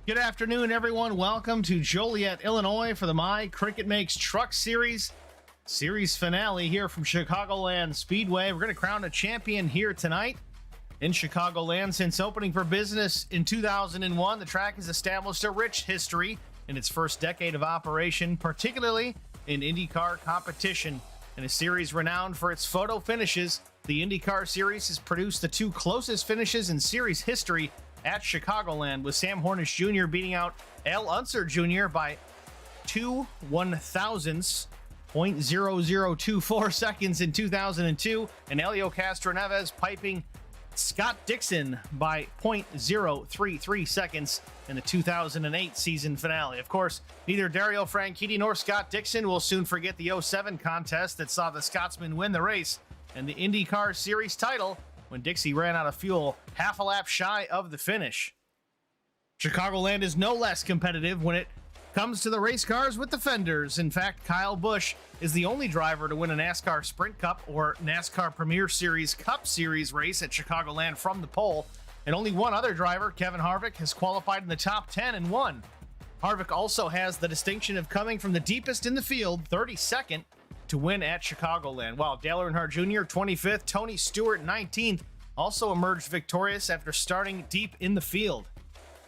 Good afternoon, everyone. Welcome to Joliet, Illinois for the My Cricut Makes Truck Series finale here from Chicagoland Speedway. We're going to crown a champion here tonight in Chicagoland. Since opening for business in 2001, the track has established a rich history in its first decade of operation, particularly in IndyCar competition. In a series renowned for its photo finishes, the IndyCar Series has produced the two closest finishes in series history at Chicagoland, with Sam Hornish Jr. beating out Al Unser Jr. by 2/1000ths, 0.0024 seconds in 2002, and Helio Castroneves piping Scott Dixon by 0.033 seconds in the 2008 season finale. Of course, neither Dario Franchitti nor Scott Dixon will soon forget the 07 contest that saw the Scotsman win the race and the IndyCar Series title when Dixie ran out of fuel half a lap shy of the finish. Chicagoland is no less competitive when it comes to the race cars with the fenders. In fact, Kyle Busch is the only driver to win a NASCAR Sprint Cup or NASCAR Premier Series Cup Series race at Chicagoland from the pole, and only one other driver, Kevin Harvick, has qualified in the top 10 and won. Harvick also has the distinction of coming from the deepest in the field, 32nd, to win at Chicagoland, while Dale Earnhardt Jr., 25th, Tony Stewart, 19th, also emerged victorious after starting deep in the field.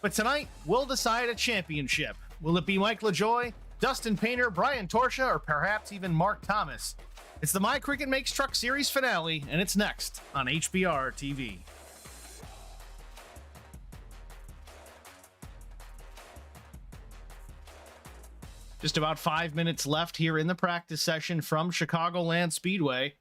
But tonight, we'll decide a championship. Will it be Mike LaJoie, Dustin Painter, Brian Torsia, or perhaps even Mark Thomas? It's the My Cricut Makes Truck Series finale, and it's next on HBR TV. Just about 5 minutes left here in the practice session from Chicagoland Speedway.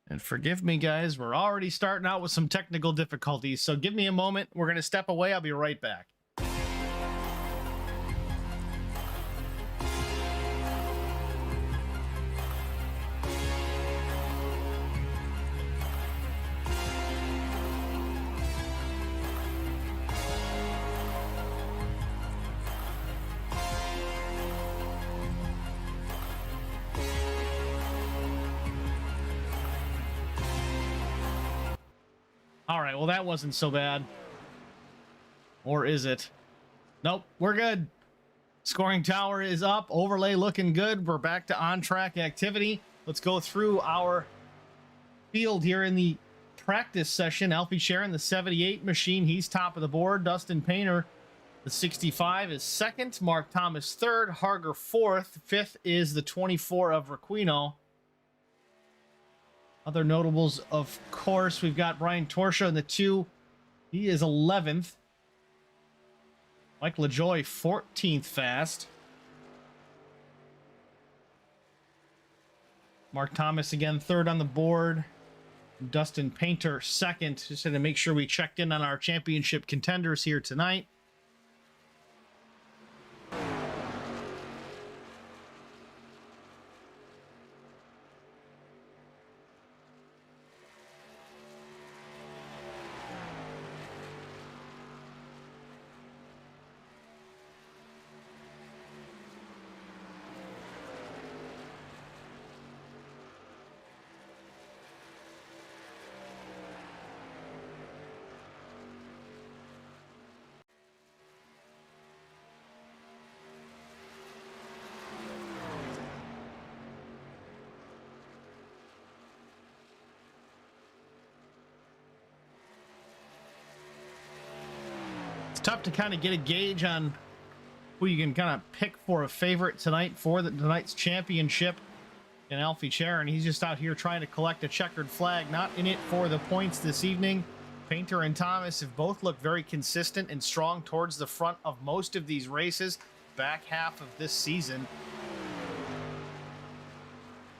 And forgive me, guys, we're already starting out with some technical difficulties, so give me a moment. We're going to step away. I'll be right back. All right, well, that wasn't so bad. Or is it? Nope, we're good. Scoring tower is up. Overlay looking good. We're back to on-track activity. Let's go through our field here in the practice session. Alfie Sharon, the 78 machine. He's top of the board. Dustin Painter, the 65, is second. Mark Thomas, third. Harger, fourth. Fifth is the 24 of Roquino. Other notables, of course, we've got Brian Torsia in the 2. He is 11th. Mike LaJoie, 14th fast. Mark Thomas again, third on the board. Dustin Painter, second. Just had to make sure we checked in on our championship contenders here tonight. Tough to kind of get a gauge on who you can kind of pick for a favorite tonight for tonight's championship. And Alfie Sharon, he's just out here trying to collect a checkered flag, not in it for the points this evening. Painter and Thomas have both looked very consistent and strong towards the front of most of these races back half of this season.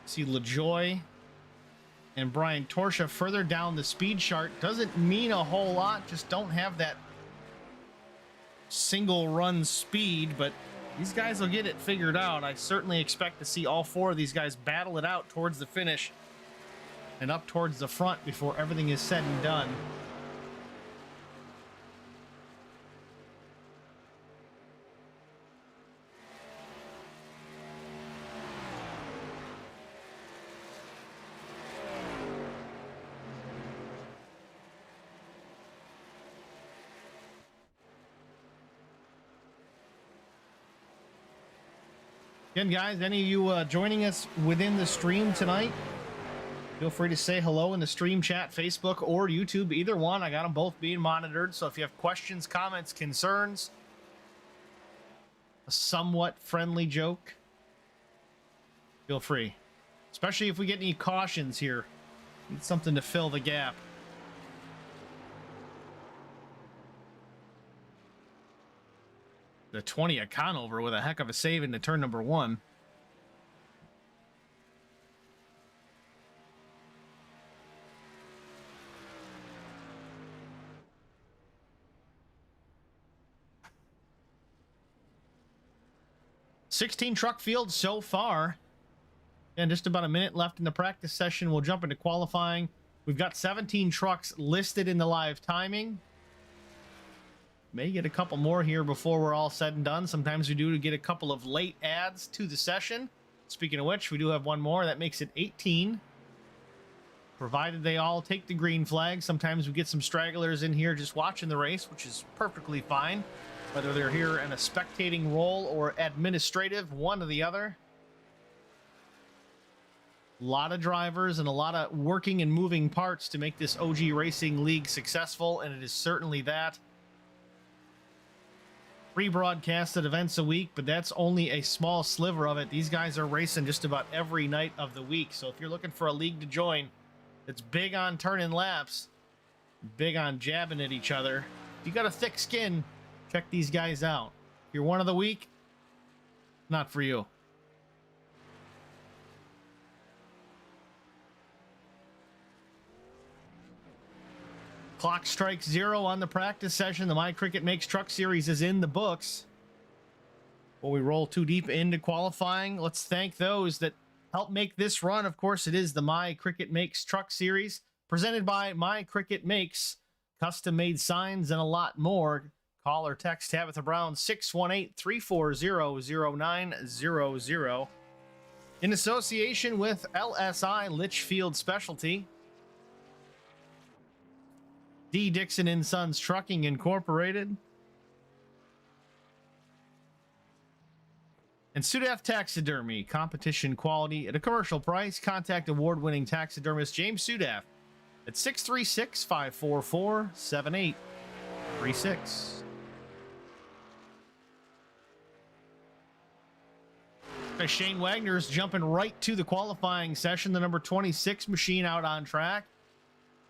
See LaJoie and Brian Torsia further down the speed chart. Doesn't mean a whole lot, just don't have that single run speed, but these guys will get it figured out. I certainly expect to see all four of these guys battle it out towards the finish and up towards the front before everything is said and done. Again, guys, any of you joining us within the stream tonight, feel free to say hello in the stream chat, Facebook or YouTube, either one. I got them both being monitored. So if you have questions, comments, concerns, a somewhat friendly joke, feel free. Especially if we get any cautions here. Need something to fill the gap. The 20 at Conover with a heck of a save into turn number 1. $16 truck field so far. And just about a minute left in the practice session. We'll jump into qualifying. We've got 17 trucks listed in the live timing. May get a couple more here before we're all said and done. Sometimes we do get a couple of late adds to the session. Speaking of which, we do have one more. That makes it 18. Provided they all take the green flag. Sometimes we get some stragglers in here just watching the race, which is perfectly fine. Whether they're here in a spectating role or administrative, one or the other. A lot of drivers and a lot of working and moving parts to make this OG Racing League successful, and it is certainly that. 3 broadcasted events a week, but that's only a small sliver of it. These guys are racing just about every night of the week. So if you're looking for a league to join that's big on turning laps, big on jabbing at each other, if you got a thick skin, check these guys out. If you're one of the week, not for you. Clock strikes 0 on the practice session. The My Cricut Makes Truck Series is in the books. Before we roll too deep into qualifying, let's thank those that help make this run. Of course, it is the My Cricut Makes Truck Series, presented by My Cricut Makes, custom-made signs and a lot more. Call or text Tabitha Brown, 618-340-0900. In association with LSI Litchfield Specialty, D. Dixon & Sons Trucking Incorporated, and Sudaf Taxidermy, competition quality at a commercial price. Contact award-winning taxidermist James Sudaf at 636-544-7836. Shane Wagner's jumping right to the qualifying session. The number 26 machine out on track.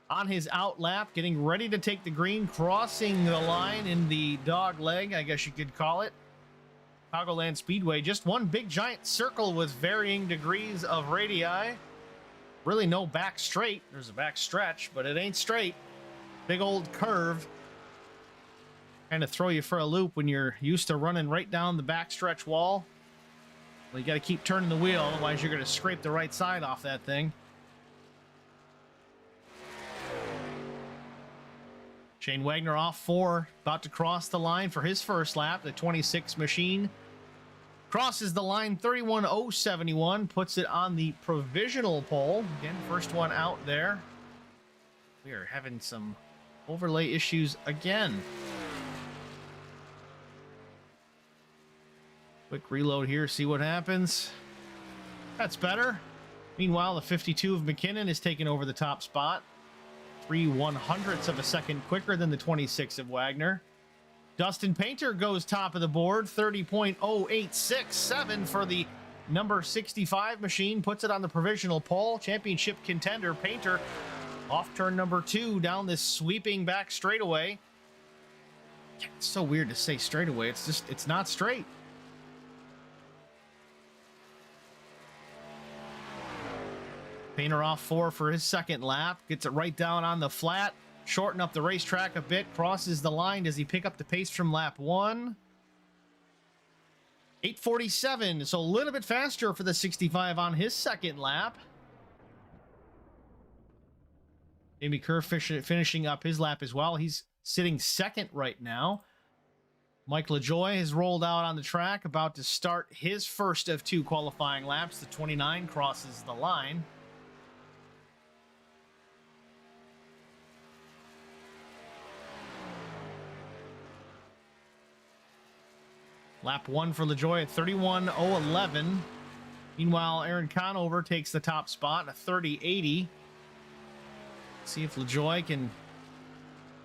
On his out lap, getting ready to take the green, crossing the line in the dog leg, I guess you could call it. Chicagoland Speedway, just one big giant circle with varying degrees of radii. Really no back straight. There's a back stretch, but it ain't straight. Big old curve. Kind of throw you for a loop when you're used to running right down the back stretch wall. Well, you got to keep turning the wheel, otherwise you're going to scrape the right side off that thing. Shane Wagner off 4, about to cross the line for his first lap. The 26 machine crosses the line 31.071, puts it on the provisional pole. Again, first one out there. We are having some overlay issues again. Quick reload here, see what happens. That's better. Meanwhile, the 52 of McKinnon is taking over the top spot. 3/100ths of a second quicker than the 26 of Wagner. Dustin Painter goes top of the board, 30.0867 for the number 65 machine, puts it on the provisional pole. Championship contender Painter off turn number 2 down this sweeping back straightaway. It's so weird to say straightaway. It's not straight. Painter off 4 for his second lap. Gets it right down on the flat. Shorten up the racetrack a bit. Crosses the line. Does he pick up the pace from lap 1? 8:47. So a little bit faster for the 65 on his second lap. Jamie Kerr finishing up his lap as well. He's sitting second right now. Mike LaJoy has rolled out on the track, about to start his first of 2 qualifying laps. The 29 crosses the line. Lap 1 for LaJoie at 31:011. Meanwhile, Aaron Conover takes the top spot at 30:80. See if LaJoie can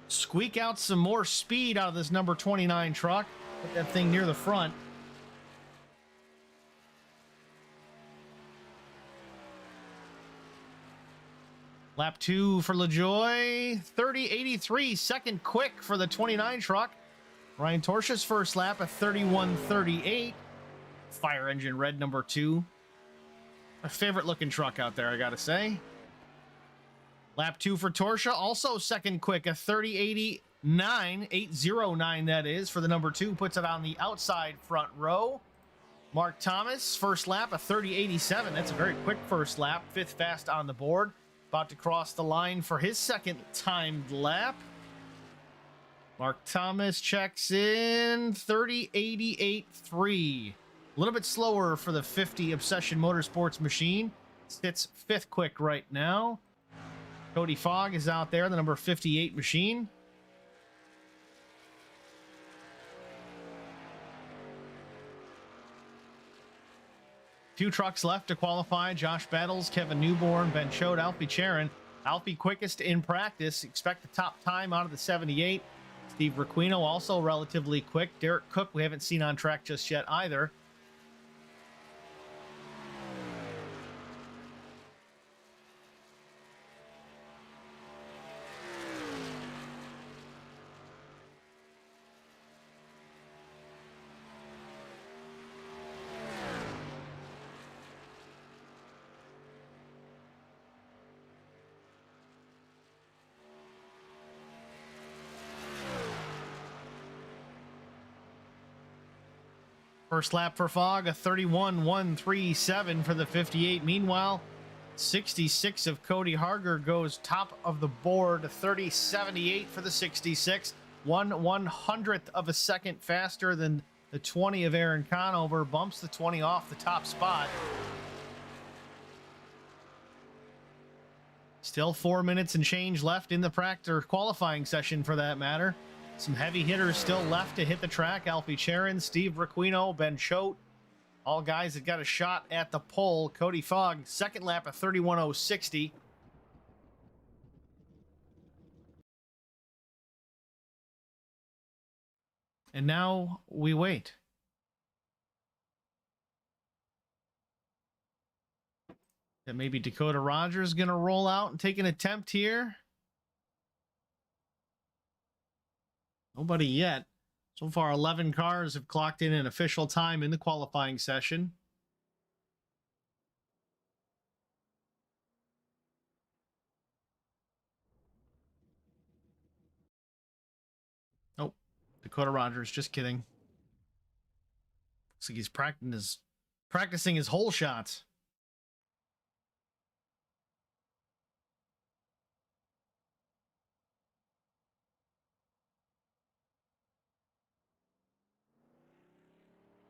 squeak out some more speed out of this number 29 truck. Put that thing near the front. Lap 2 for LaJoie, 30:83, second quick for the 29 truck. Ryan Torsh's first lap at 31:38. Fire engine red number 2. My favorite looking truck out there, I gotta say. Lap 2 for Torsha, also second quick, a 30:89, 8:09 that is for the number 2, puts it on the outside front row. Mark Thomas, first lap, a 30:87. That's a very quick first lap, 5th fast on the board. About to cross the line for his second timed lap. Mark Thomas checks in 30:88.3. A little bit slower for the 50 Obsession Motorsports machine. Sits 5th quick right now. Cody Fogg is out there, the number 58 machine. Two trucks left to qualify. Josh Battles, Kevin Newborn, Ben Choate, Alfie Charon. Alfie quickest in practice. Expect the top time out of the 78. Steve Roquino also relatively quick. Derek Cook we haven't seen on track just yet either. First lap for Fogg, a 31:137 for the 58. Meanwhile, 66 of Cody Harger goes top of the board, 30:78 for the 66. 1/100th of a second faster than the 20 of Aaron Conover. Bumps the 20 off the top spot. Still 4 minutes and change left in the practice qualifying session for that matter. Some heavy hitters still left to hit the track. Alfie Charon, Steve Roquino, Ben Choate. All guys that got a shot at the pole. Cody Fogg, second lap at 31:060. And now we wait. And maybe Dakota Rogers going to roll out and take an attempt here. Nobody yet. So far, 11 cars have clocked in an official time in the qualifying session. Oh, Dakota Rogers, just kidding. Looks like he's practicing his hole shots.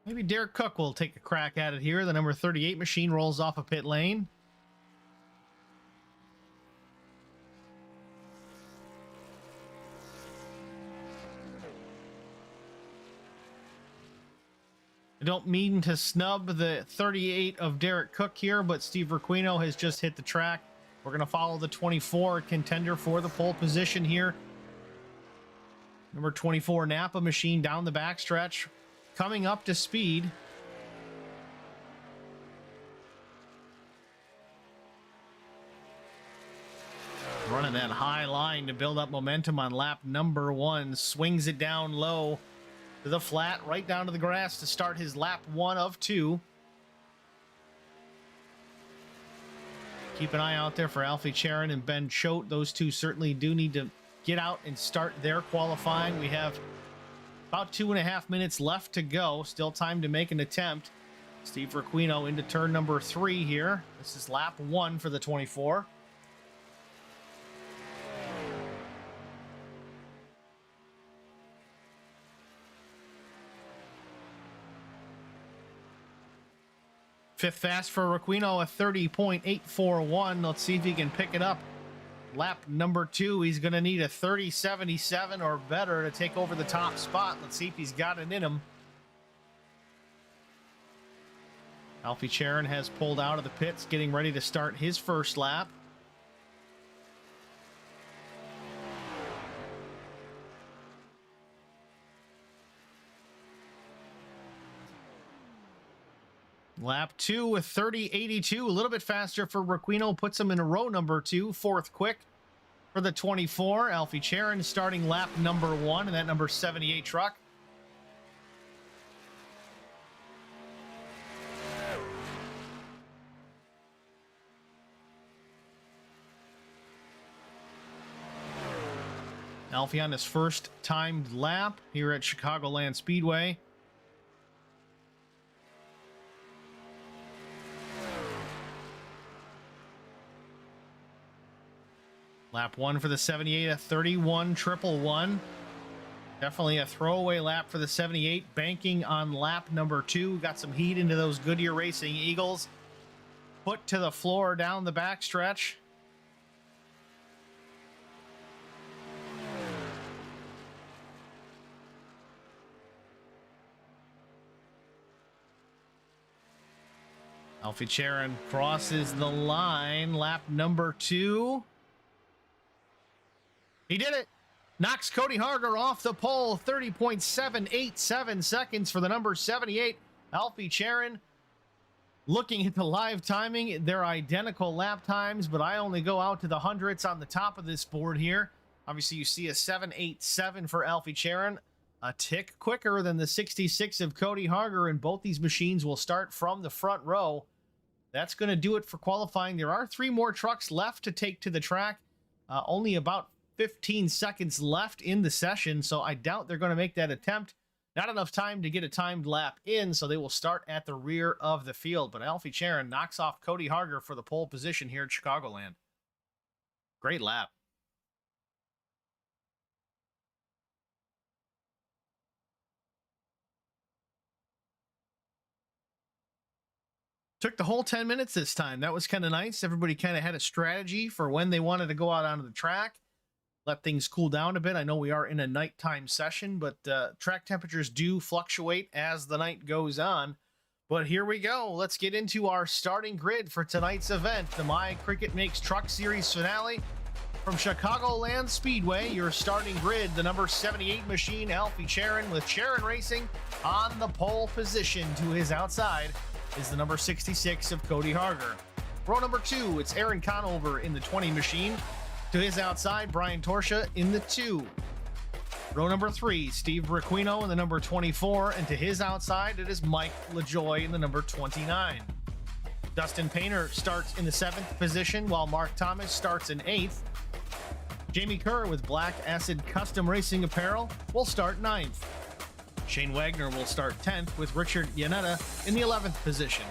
Maybe Derek Cook will take a crack at it here. The number 38 machine rolls off a pit lane. I don't mean to snub the 38 of Derek Cook here, but Steve Roquino has just hit the track. We're going to follow the 24 contender for the pole position here. Number 24 Napa machine down the backstretch. Coming up to speed. Running that high line to build up momentum on lap number 1. Swings it down low to the flat, right down to the grass to start his lap 1 of 2. Keep an eye out there for Alfie Charon and Ben Choate. Those two certainly do need to get out and start their qualifying. We have about 2.5 minutes left to go. Still time to make an attempt. Steve Roquino into turn number 3 here. This is lap 1 for the 24. Fifth fast for Roquino, a 30.841. Let's see if he can pick it up. Lap number 2, he's going to need a 30.77 or better to take over the top spot. Let's see if he's got it in him. Alfie Charon has pulled out of the pits, getting ready to start his first lap. Lap 2 with 30.82, a little bit faster for Roquino, puts him in row number 2, fourth quick for the 24. Alfie Charon starting lap number 1 in that number 78 truck. Alfie on his first timed lap here at Chicagoland Speedway. Lap 1 for the 78, a 31.111. Definitely a throwaway lap for the 78, banking on lap number 2. Got some heat into those Goodyear Racing Eagles. Put to the floor down the backstretch. Alfie Charon crosses the line, lap number 2. He did it. Knocks Cody Harger off the pole. 30.787 seconds for the number 78. Alfie Charon. Looking at the live timing, they're identical lap times, but I only go out to the hundredths on the top of this board here. Obviously, you see a 7.87 for Alfie Charon. A tick quicker than the 66 of Cody Harger, and both these machines will start from the front row. That's going to do it for qualifying. There are 3 more trucks left to take to the track. Only about 15 seconds left in the session, so I doubt they're going to make that attempt. Not enough time to get a timed lap in, so they will start at the rear of the field. But Alfie Charon knocks off Cody Harger for the pole position here at Chicagoland. Great lap. Took the whole 10 minutes this time. That was kind of nice. Everybody kind of had a strategy for when they wanted to go out onto the track. Let things cool down a bit. I know we are in a nighttime session, but track temperatures do fluctuate as the night goes on. But here we go. Let's get into our starting grid for tonight's event, the My Cricut Makes Truck Series finale. From Chicagoland Speedway, your starting grid, the number 78 machine, Alfie Charon, with Charon Racing on the pole position. To his outside is the number 66 of Cody Harger. Row number 2, it's Aaron Conover in the 20 machine. To his outside, Brian Torsha in the 2. Row number 3, Steve Roquino in the number 24. And to his outside, it is Mike LaJoy in the number 29. Dustin Painter starts in the 7th position, while Mark Thomas starts in 8th. Jamie Kerr with Black Acid Custom Racing Apparel will start 9th. Shane Wagner will start 10th, with Richard Yanetta in the 11th position.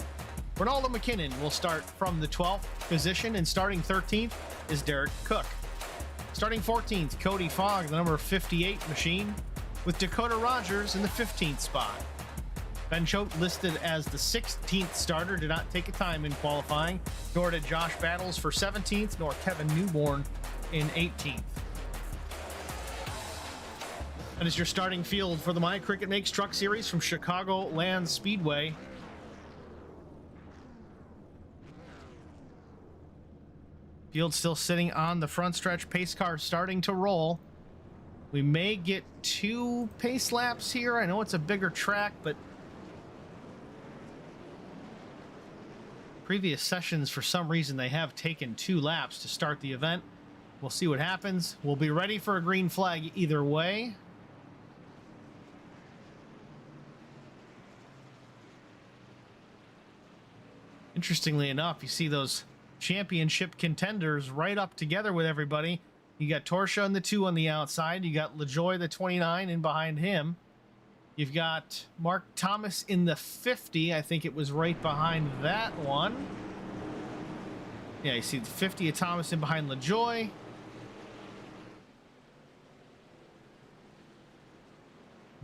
Ronaldo McKinnon will start from the 12th position, and starting 13th is Derek Cook. Starting 14th, Cody Fogg, the number 58 machine, with Dakota Rogers in the 15th spot. Ben Choate listed as the 16th starter, did not take a time in qualifying, nor did Josh Battles for 17th, nor Kevin Newborn in 18th. That is your starting field for the My Cricut Makes Truck Series from Chicagoland Speedway. Field still sitting on the front stretch. Pace car starting to roll. We may get 2 pace laps here. I know it's a bigger track, but previous sessions, for some reason, they have taken 2 laps to start the event. We'll see what happens. We'll be ready for a green flag either way. Interestingly enough, you see those championship contenders right up together with everybody. You got Torsha in the 2 on the outside. You got LaJoy, the 29, in behind him. You've got Mark Thomas in the 50. I think it was right behind that one. Yeah, you see the 50 of Thomas in behind LaJoy.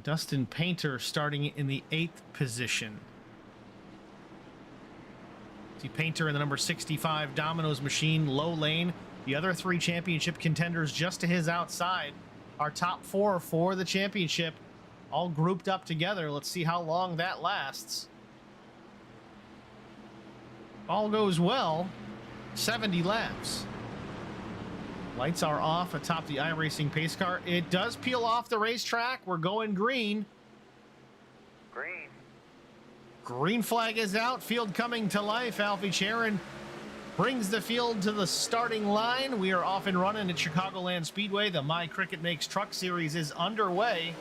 Dustin Painter starting in the 8th position. See Painter in the number 65 Domino's machine, low lane. The other 3 championship contenders just to his outside. Our top 4 for the championship, all grouped up together. Let's see how long that lasts. All goes well. 70 laps. Lights are off atop the iRacing pace car. It does peel off the racetrack. We're going green. Green. Green flag is out. Field coming to life. Alfie Sharon brings the field to the starting line. We are off and running at Chicagoland Speedway. The My Cricket Makes Truck Series is underway.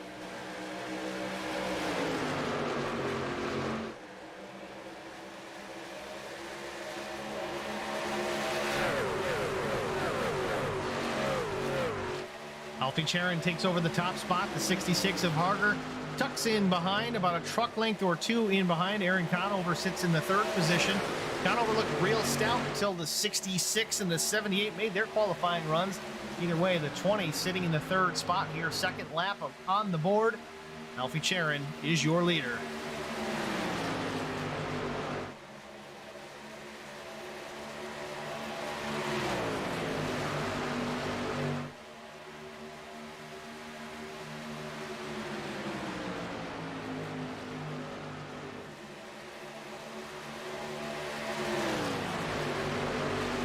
Alfie Sharon takes over the top spot. The 66 of Harger tucks in behind, about a truck length or two in behind. Aaron Conover sits in the third position. Conover looked real stout until the 66 and the 78 made their qualifying runs. Either way, the 20 sitting in the third spot here. Second lap on the board. Alfie Sharon is your leader.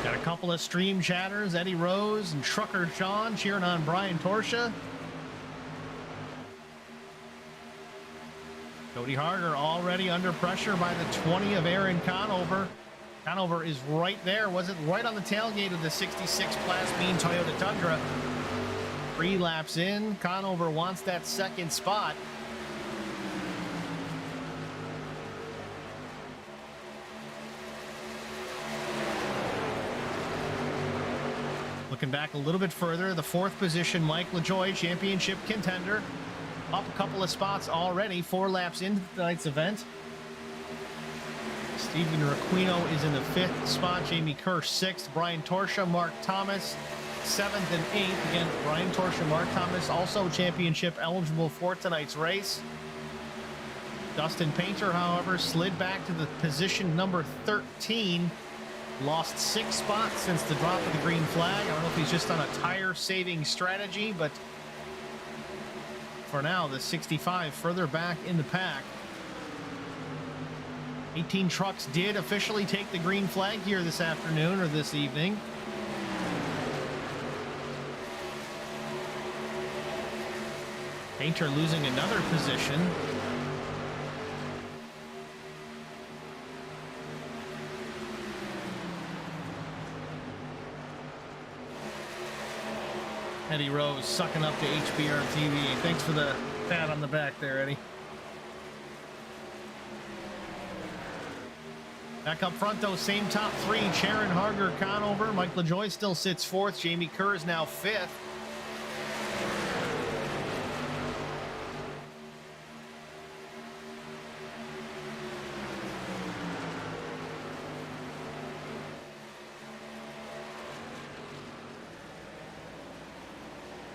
Got a couple of stream chatters. Eddie Rose and Trucker Sean cheering on Brian Torsha. Cody Harger already under pressure by the 20 of Aaron Conover. Conover is right there. Was it right on the tailgate of the 66 Class B Toyota Tundra? 3 laps in. Conover wants that second spot. Looking back a little bit further, the 4th position, Mike LaJoie, championship contender. Up a couple of spots already, 4 laps into tonight's event. Stephen Roquino is in the 5th spot, Jamie Kerr 6th, Brian Torsha, Mark Thomas 7th and 8th. Again, Brian Torsha, Mark Thomas also championship eligible for tonight's race. Dustin Painter, however, slid back to the position number 13. Lost 6 spots since the drop of the green flag. I don't know if he's just on a tire saving strategy, but for now, the 65 further back in the pack. 18 trucks did officially take the green flag here this afternoon or this evening. Painter losing another position. Eddie Rose sucking up to HBR TV. Thanks for the pat on the back there, Eddie. Back up front, though, same top 3. Sharon, Harger, Conover. Mike LaJoie still sits 4th. Jamie Kerr is now 5th.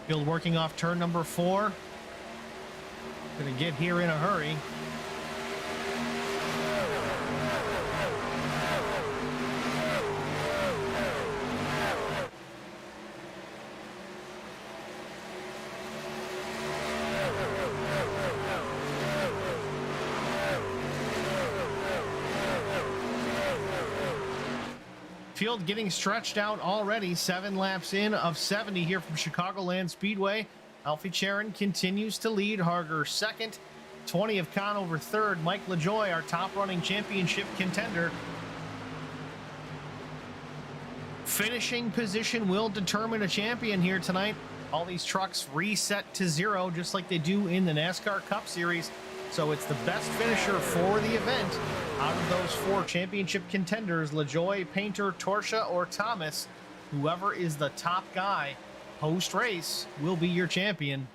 Field working off turn number 4. Gonna get here in a hurry. Field getting stretched out already. 7 laps in of 70 here from Chicagoland Speedway. Alfie Sharon continues to lead. Harger 2nd. 20 of Conover 3rd. Mike LaJoie, our top running championship contender. Finishing position will determine a champion here tonight. All these trucks reset to 0 just like they do in the NASCAR Cup Series. So it's the best finisher for the event. Out of those 4 championship contenders, LaJoie, Painter, Torsha, or Thomas, whoever is the top guy post-race will be your champion.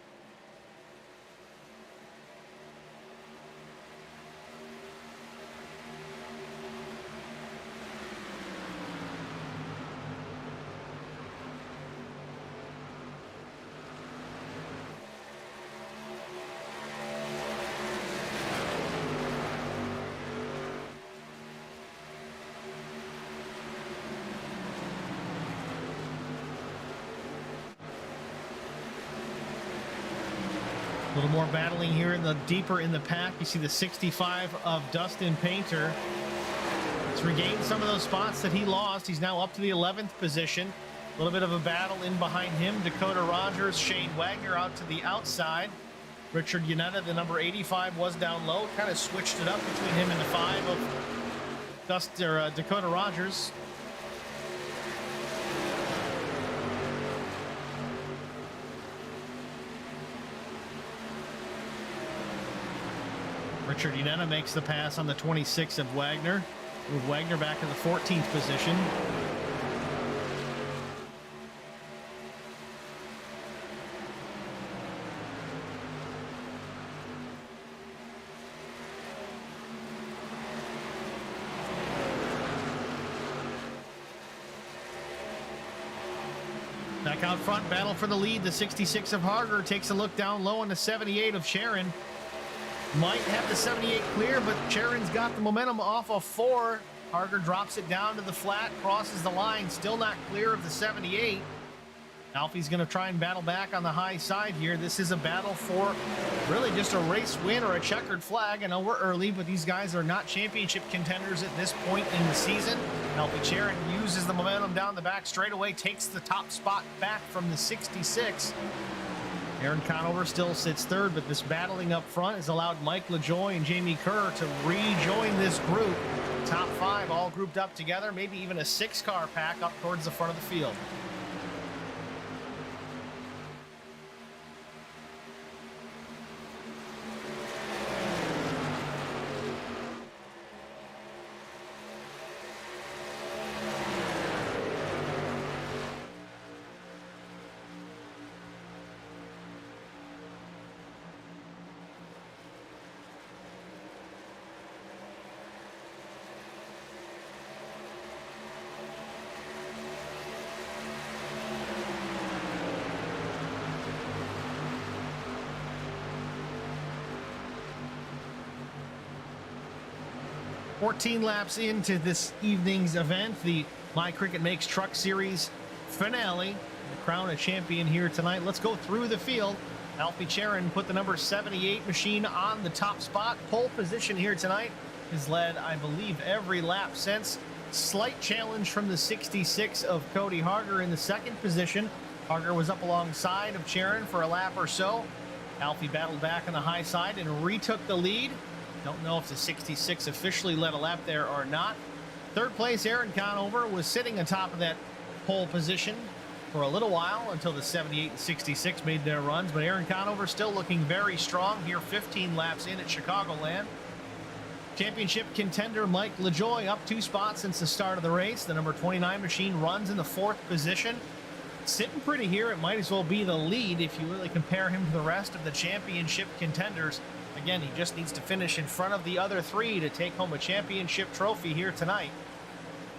A little more battling here in the deeper in the pack. You see the 65 of Dustin Painter. He's regained some of those spots that he lost. He's now up to the 11th position. A little bit of a battle in behind him. Dakota Rogers, Shane Wagner out to the outside. Richard Yanetta, the number 85, was down low. Kind of switched it up between him and the 5 of Dakota Rogers. Richard Yanetta makes the pass on the 26 of Wagner. Move Wagner back to the 14th position. Back out front, battle for the lead. The 66 of Harger takes a look down low on the 78 of Sharon. Might have the 78 clear, but Sharon's got the momentum off of 4. Harger drops it down to the flat, crosses the line, still not clear of the 78. Alfie's going to try and battle back on the high side here. This is a battle for really just a race win or a checkered flag. I know we're early, but these guys are not championship contenders at this point in the season. Alfie Sharon uses the momentum down the back straightaway, takes the top spot back from the 66. Aaron Conover still sits third, but this battling up front has allowed Mike LaJoy and Jamie Kerr to rejoin this group. Top 5 all grouped up together, maybe even a 6-car pack up towards the front of the field. "14 laps into this evening's event, the My Cricket Makes Truck Series finale. The crown a champion here tonight. Let's go through the field. Alfie Sharon put the number 78 machine on the top spot. Pole position here tonight. Has led, I believe, every lap since. Slight challenge from the 66 of Cody Harger in the 2nd position. Harger was up alongside of Sharon for a lap or so. Alfie battled back on the high side and retook the lead. Don't know if the 66 officially led a lap there or not. 3rd place, Aaron Conover was sitting atop of that pole position for a little while until the 78 and 66 made their runs. But Aaron Conover still looking very strong here, 15 laps in at Chicagoland. Championship contender Mike LaJoy up 2 spots since the start of the race. The number 29 machine runs in the 4th position. Sitting pretty here. It might as well be the lead if you really compare him to the rest of the championship contenders. Again, he just needs to finish in front of the other 3 to take home a championship trophy here tonight.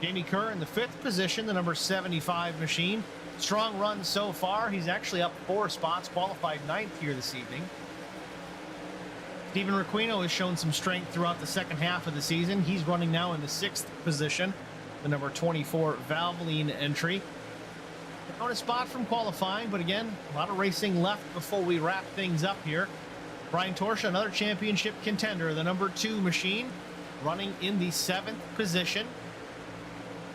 Jamie Kerr in the 5th position, the number 75 machine. Strong run so far. He's actually up 4 spots, qualified 9th here this evening. Stephen Roquino has shown some strength throughout the second half of the season. He's running now in the 6th position, the number 24 Valvoline entry. On a spot from qualifying, but again, a lot of racing left before we wrap things up here. Brian Torsha, another championship contender, the number 2 machine, running in the 7th position.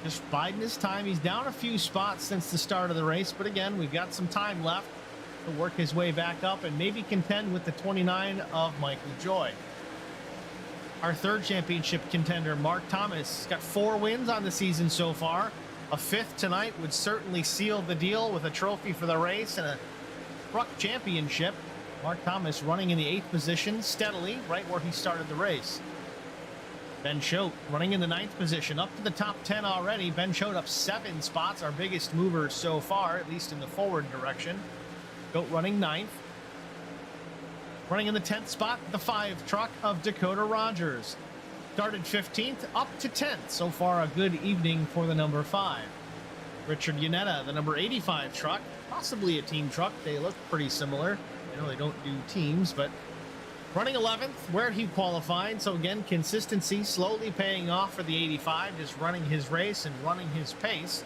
Just biding his time. He's down a few spots since the start of the race, but again, we've got some time left to work his way back up and maybe contend with the 29 of Michael Joy. Our 3rd championship contender, Mark Thomas, got 4 wins on the season so far. A 5th tonight would certainly seal the deal with a trophy for the race and a truck championship. Mark Thomas running in the 8th position steadily, right where he started the race. Ben Choate running in the 9th position, up to the top 10 already. Ben Choate up 7 spots, our biggest mover so far, at least in the forward direction. Choate running 9th. Running in the 10th spot, the 5 truck of Dakota Rogers. Started 15th, up to 10th. So far, a good evening for the number 5. Richard Yanetta, the number 85 truck, possibly a team truck. They look pretty similar. I know they don't do teams, but running 11th, where he qualified. So again, consistency slowly paying off for the 85, just running his race and running his pace.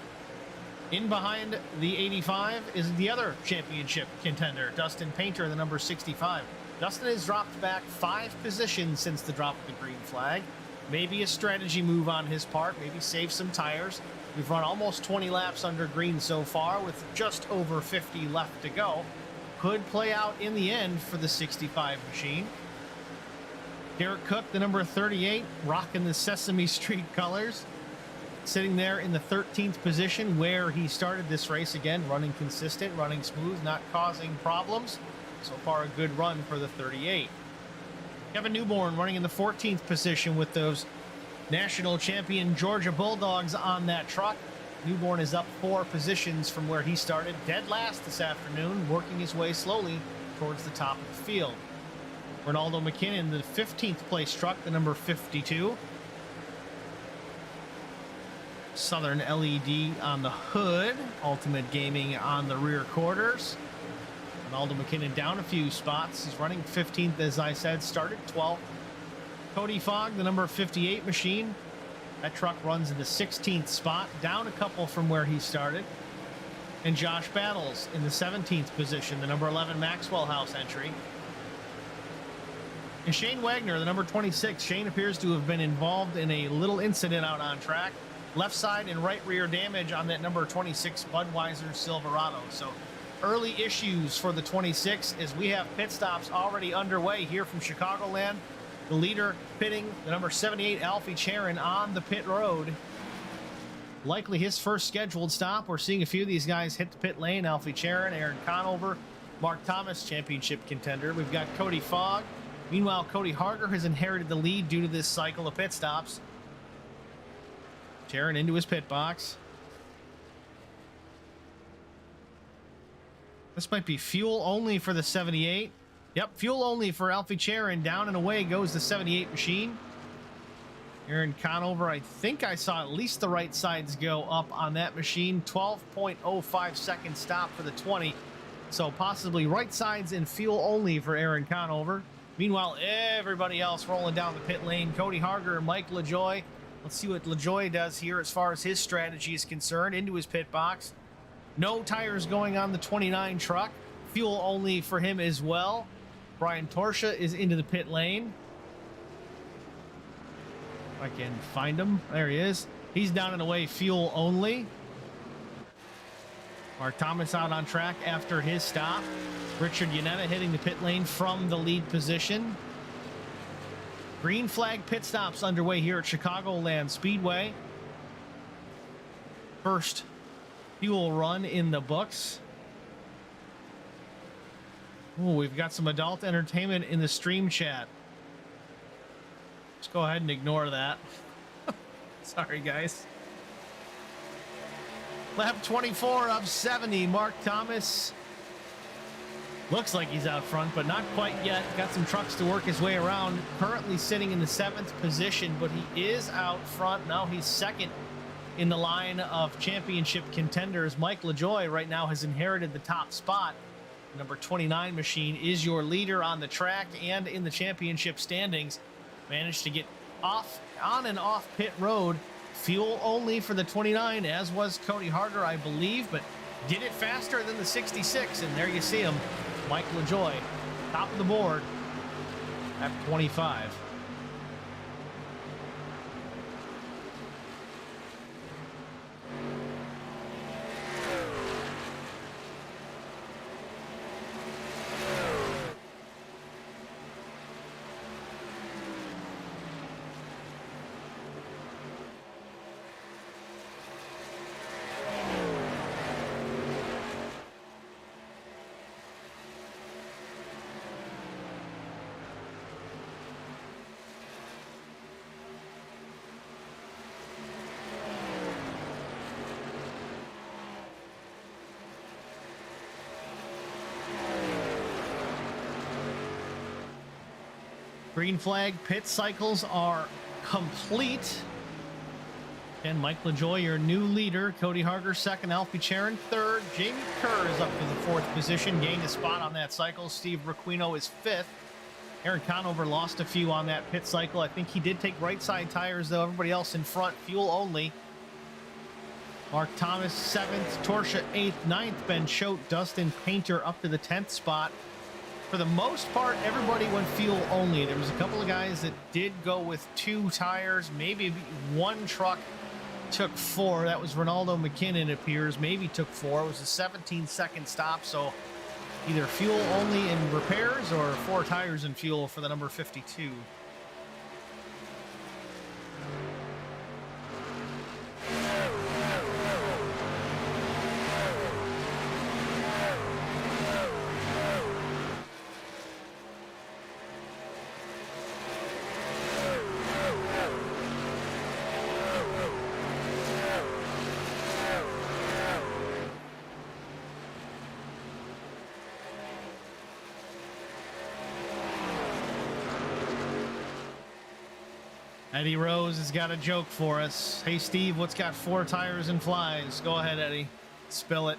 In behind the 85 is the other championship contender, Dustin Painter, the number 65. Dustin has dropped back 5 positions since the drop of the green flag. Maybe a strategy move on his part, maybe save some tires. We've run almost 20 laps under green so far with just over 50 left to go. Could play out in the end for the 65 machine. Garrett Cook, the number 38, rocking the Sesame Street colors. Sitting there in the 13th position where he started this race again, running consistent, running smooth, not causing problems. So far, a good run for the 38. Kevin Newborn running in the 14th position with those national champion Georgia Bulldogs on that truck. Newborn is up 4 positions from where he started, dead last this afternoon, working his way slowly towards the top of the field. Ronaldo McKinnon, the 15th place truck, the number 52. Southern LED on the hood, Ultimate Gaming on the rear quarters. Ronaldo McKinnon down a few spots. He's running 15th, as I said, started 12th. Cody Fogg, the number 58 machine. That truck runs in the 16th spot, down a couple from where he started. And Josh Battles in the 17th position, the number 11 Maxwell House entry. And Shane Wagner, the number 26. Shane appears to have been involved in a little incident out on track. Left side and right rear damage on that number 26 Budweiser Silverado. So early issues for the 26 as we have pit stops already underway here from Chicagoland. The leader pitting, the number 78 Alfie Charon on the pit road. Likely his first scheduled stop. We're seeing a few of these guys hit the pit lane. Alfie Charon, Aaron Conover, Mark Thomas, championship contender. We've got Cody Fogg. Meanwhile, Cody Harger has inherited the lead due to this cycle of pit stops. Charon into his pit box. This might be fuel only for the 78. Yep, fuel only for Alfie Charon. Down and away goes the 78 machine. Aaron Conover, I think I saw at least the right sides go up on that machine. 12.05 second stop for the 20. So possibly right sides and fuel only for Aaron Conover. Meanwhile, everybody else rolling down the pit lane. Cody Harger and Mike LaJoy. Let's see what LaJoy does here as far as his strategy is concerned. Into his pit box. No tires going on the 29 truck. Fuel only for him as well. Brian Torsha is into the pit lane. If I can find him. There he is. He's down and away, fuel only. Mark Thomas out on track after his stop. Richard Yanetta hitting the pit lane from the lead position. Green flag pit stops underway here at Chicagoland Speedway. First fuel run in the books. Ooh, we've got some adult entertainment in the stream chat. Let's go ahead and ignore that. Sorry, guys. Lap 24 of 70. Mark Thomas. Looks like he's out front, but not quite yet. Got some trucks to work his way around. Currently sitting in the 7th position, but he is out front. Now he's second in the line of championship contenders. Mike LaJoy right now has inherited the top spot. Number 29 machine is your leader on the track and in the championship standings. Managed to get on and off pit road. Fuel only for the 29, as was Cody Harger, I believe, but did it faster than the 66. And there you see him, Mike LaJoy, top of the board at 25. Green flag pit cycles are complete. And Mike LaJoy, your new leader. Cody Harger second, Alfie Charon third. Jamie Kerr is up to the 4th position, gained a spot on that cycle. Steve Roquino is 5th. Aaron Conover lost a few on that pit cycle. I think he did take right side tires, though. Everybody else in front, fuel only. Mark Thomas 7th, Torsha 8th, 9th. Ben Choate, Dustin Painter up to the 10th spot. For the most part, everybody went fuel only. There was a couple of guys that did go with 2 tires. Maybe one truck took 4. That was Ronaldo McKinnon, it appears. Maybe took 4. It was a 17-second stop, so either fuel only in repairs or 4 tires in fuel for the number 52. Eddie Rose has got a joke for us. Hey, Steve, what's got 4 tires and flies? Go ahead, Eddie. Spill it.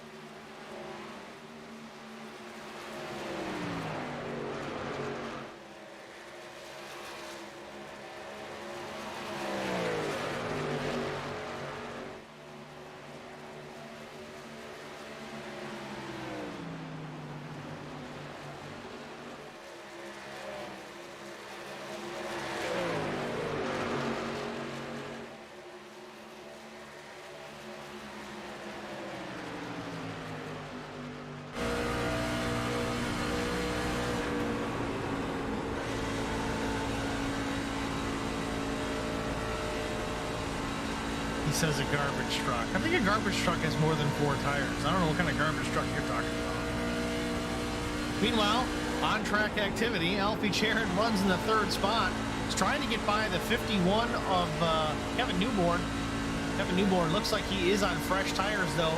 He says a garbage truck. I think a garbage truck has more than 4 tires. I don't know what kind of garbage truck you're talking about. Meanwhile, on-track activity. Alfie Charon runs in the 3rd spot. He's trying to get by the 51 of Kevin Newborn. Kevin Newborn looks like he is on fresh tires, though.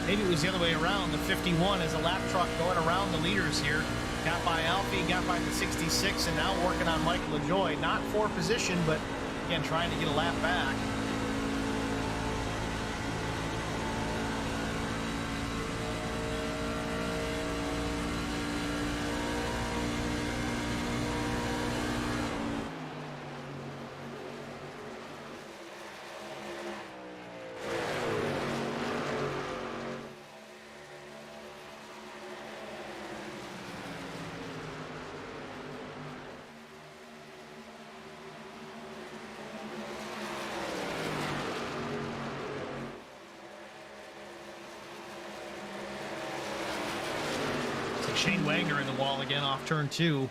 Maybe it was the other way around. The 51 is a lap truck going around the leaders here. Got by Alfie, got by the 66, and now working on Michael LaJoy. Not for position, but again, trying to get a lap back. Shane Wagner in the wall again off turn 2.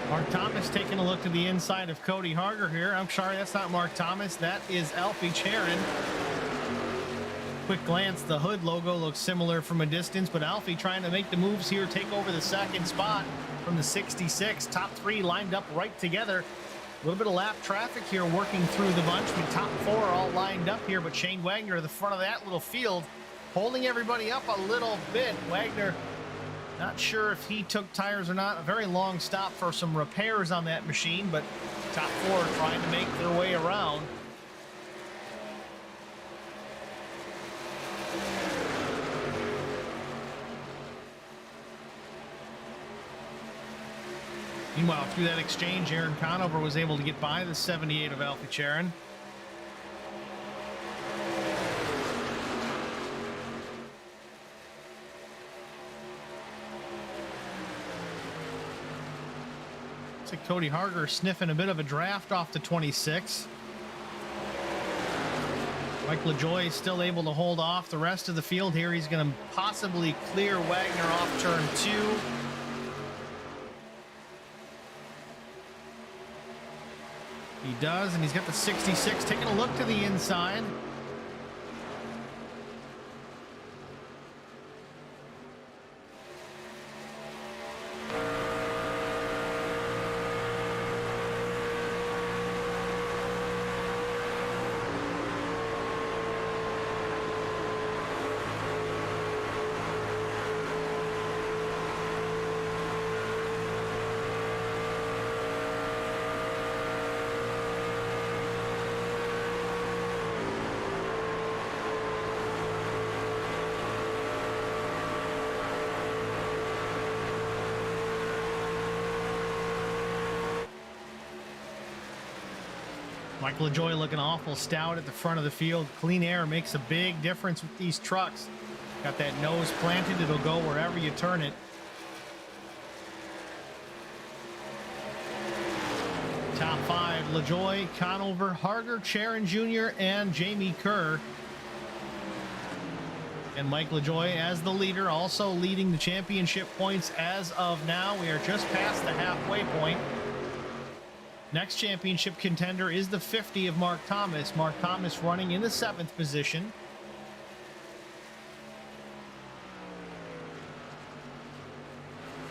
Mark Thomas taking a look to the inside of Cody Harger here. I'm sorry, that's not Mark Thomas. That is Alfie Charon. Quick glance, the hood logo looks similar from a distance, but Alfie trying to make the moves here, take over the 2nd spot from the 66. Top 3 lined up right together. A little bit of lap traffic here working through the bunch. The top 4 all lined up here, but Shane Wagner at the front of that little field holding everybody up a little bit. Wagner, not sure if he took tires or not. A very long stop for some repairs on that machine, but top 4 trying to make their way around. Meanwhile, through that exchange, Aaron Conover was able to get by the 78 of Alfie Charon. Looks like Cody Harger sniffing a bit of a draft off the 26. Mike LaJoy is still able to hold off the rest of the field here. He's going to possibly clear Wagner off turn 2. He does, and he's got the 66 taking a look to the inside. Michael LaJoie looking awful stout at the front of the field. Clean air makes a big difference with these trucks. Got that nose planted. It'll go wherever you turn it. Top 5, LaJoie, Conover, Harger, Charon Jr., and Jamie Kerr. And Mike LaJoie as the leader, also leading the championship points as of now. We are just past the halfway point. Next championship contender is the 50 of Mark Thomas. Mark Thomas running in the 7th position.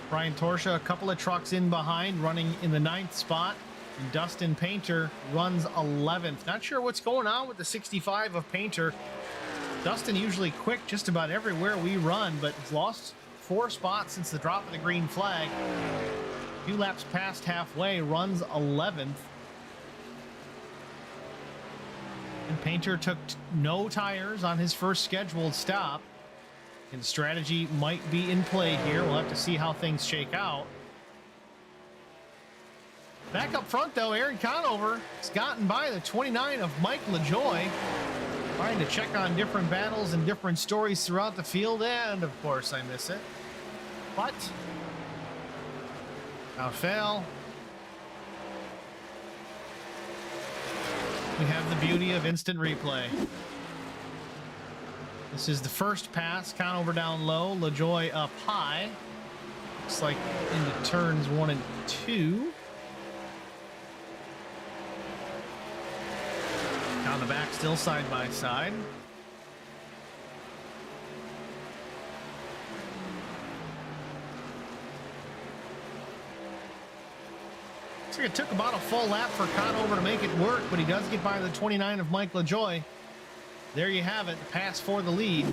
Brian Torsha a couple of trucks in behind, running in the 9th spot. And Dustin Painter runs 11th. Not sure what's going on with the 65 of Painter. Dustin usually quick just about everywhere we run, but he's lost 4 spots since the drop of the green flag. A few laps past halfway, runs 11th. And Painter took no tires on his first scheduled stop. And strategy might be in play here. We'll have to see how things shake out. Back up front, though, Aaron Conover has gotten by the 29 of Mike LaJoie. Trying to check on different battles and different stories throughout the field, and of course I miss it. But out fail. We have the beauty of instant replay. This is the first pass. Conover down low, LaJoie up high. Looks like into turns 1 and 2. Down the back, still side by side. Looks like it took about a full lap for Conover to make it work, but he does get by the 29 of Mike LaJoie. There you have it, the pass for the lead.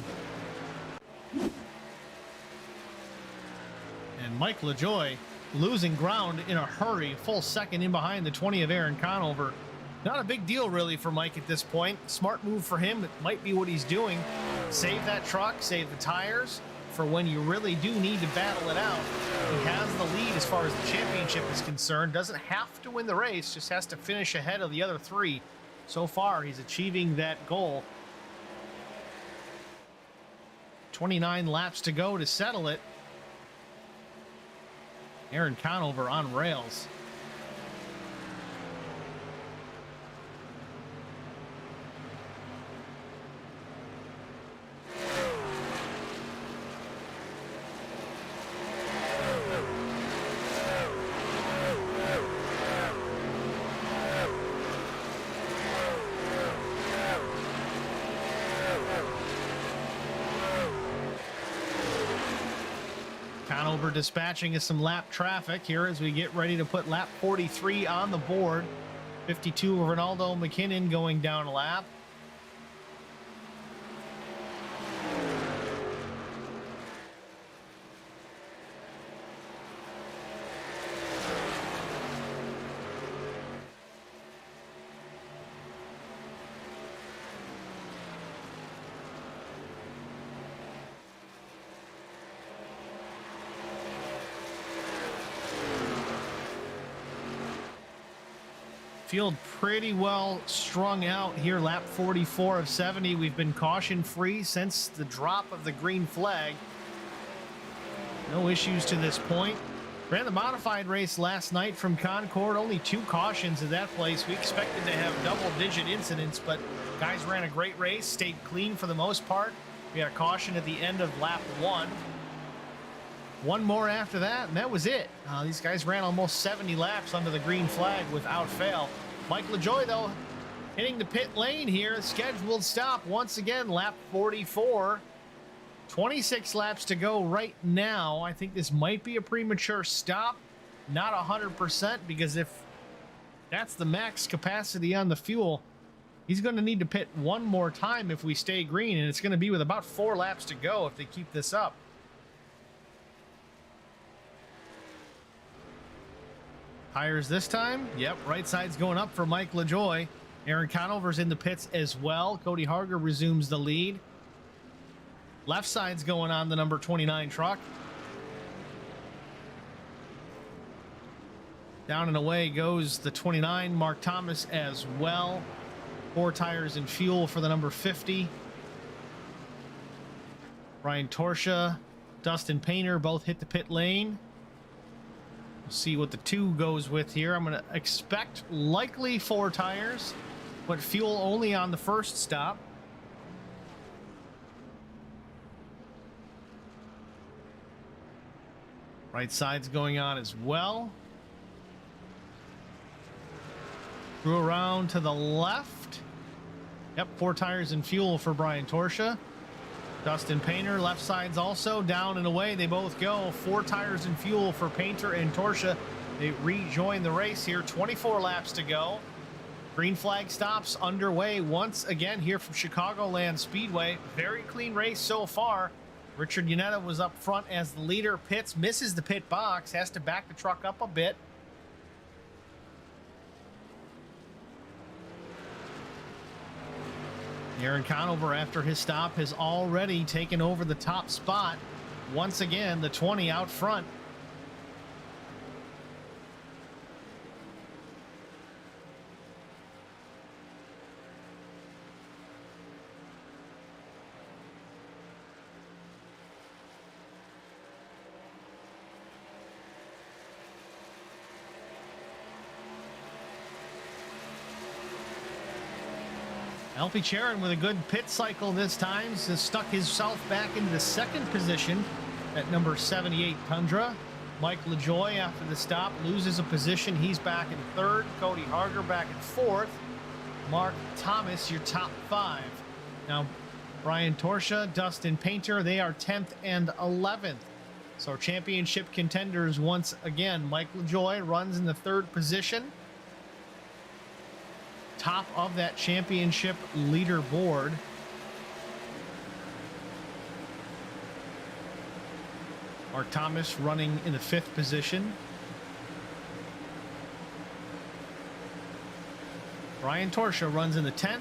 And Mike LaJoie losing ground in a hurry, full second in behind the 20 of Aaron Conover. Not a big deal really for Mike at this point. Smart move for him. It might be what he's doing. Save that truck, save the tires for when you really do need to battle it out. He has the lead as far as the championship is concerned. Doesn't have to win the race, just has to finish ahead of the other 3. So far, he's achieving that goal. 29 laps to go to settle it. Aaron Conover on rails. Conover dispatching us some lap traffic here as we get ready to put lap 43 on the board. 52 of Ronaldo McKinnon going down a lap. Field pretty well strung out here. Lap 44 of 70. We've been caution free since the drop of the green flag. No issues to this point. Ran the modified race last night from Concord. Only 2 cautions in that place. We expected to have double-digit incidents, but guys ran a great race, stayed clean for the most part. We had a caution at the end of lap 1. One more after that, and that was it. These guys ran almost 70 laps under the green flag without fail. Mike LaJoie, though, hitting the pit lane here. Scheduled stop once again, lap 44. 26 laps to go right now. I think this might be a premature stop. Not 100%, because if that's the max capacity on the fuel, he's going to need to pit one more time if we stay green, and it's going to be with about 4 laps to go if they keep this up. Tires this time. Yep, right side's going up for Mike LaJoie. Aaron Conover's in the pits as well. Cody Harger resumes the lead. Left side's going on the number 29 truck. Down and away goes the 29, Mark Thomas as well. 4 tires and fuel for the number 50. Brian Torsha, Dustin Painter both hit the pit lane. We'll see what the 2 goes with here. I'm going to expect likely 4 tires, but fuel only on the first stop. Right side's going on as well. Through around to the left. Yep, 4 tires and fuel for Brian Torsha. Dustin Painter, left side's also down and away. They both go. 4 tires and fuel for Painter and Torsha. They rejoin the race here. 24 laps to go. Green flag stops underway once again here from Chicagoland Speedway. Very clean race so far. Richard Yanetta was up front as the leader. Pits, misses the pit box, has to back the truck up a bit. Aaron Conover, after his stop, has already taken over the top spot. Once again, the 20 out front. Alfie Charon with a good pit cycle this time has stuck himself back into the 2nd position at number 78 Tundra. Mike LaJoy, after the stop, loses a position. He's back in 3rd. Cody Harger back in 4th. Mark Thomas, your top 5. Now, Brian Torsha, Dustin Painter, they are 10th and 11th. So championship contenders once again. Mike LaJoy runs in the 3rd position. Top of that championship leaderboard. Mark Thomas running in the 5th position. Brian Torsha runs in the 10th.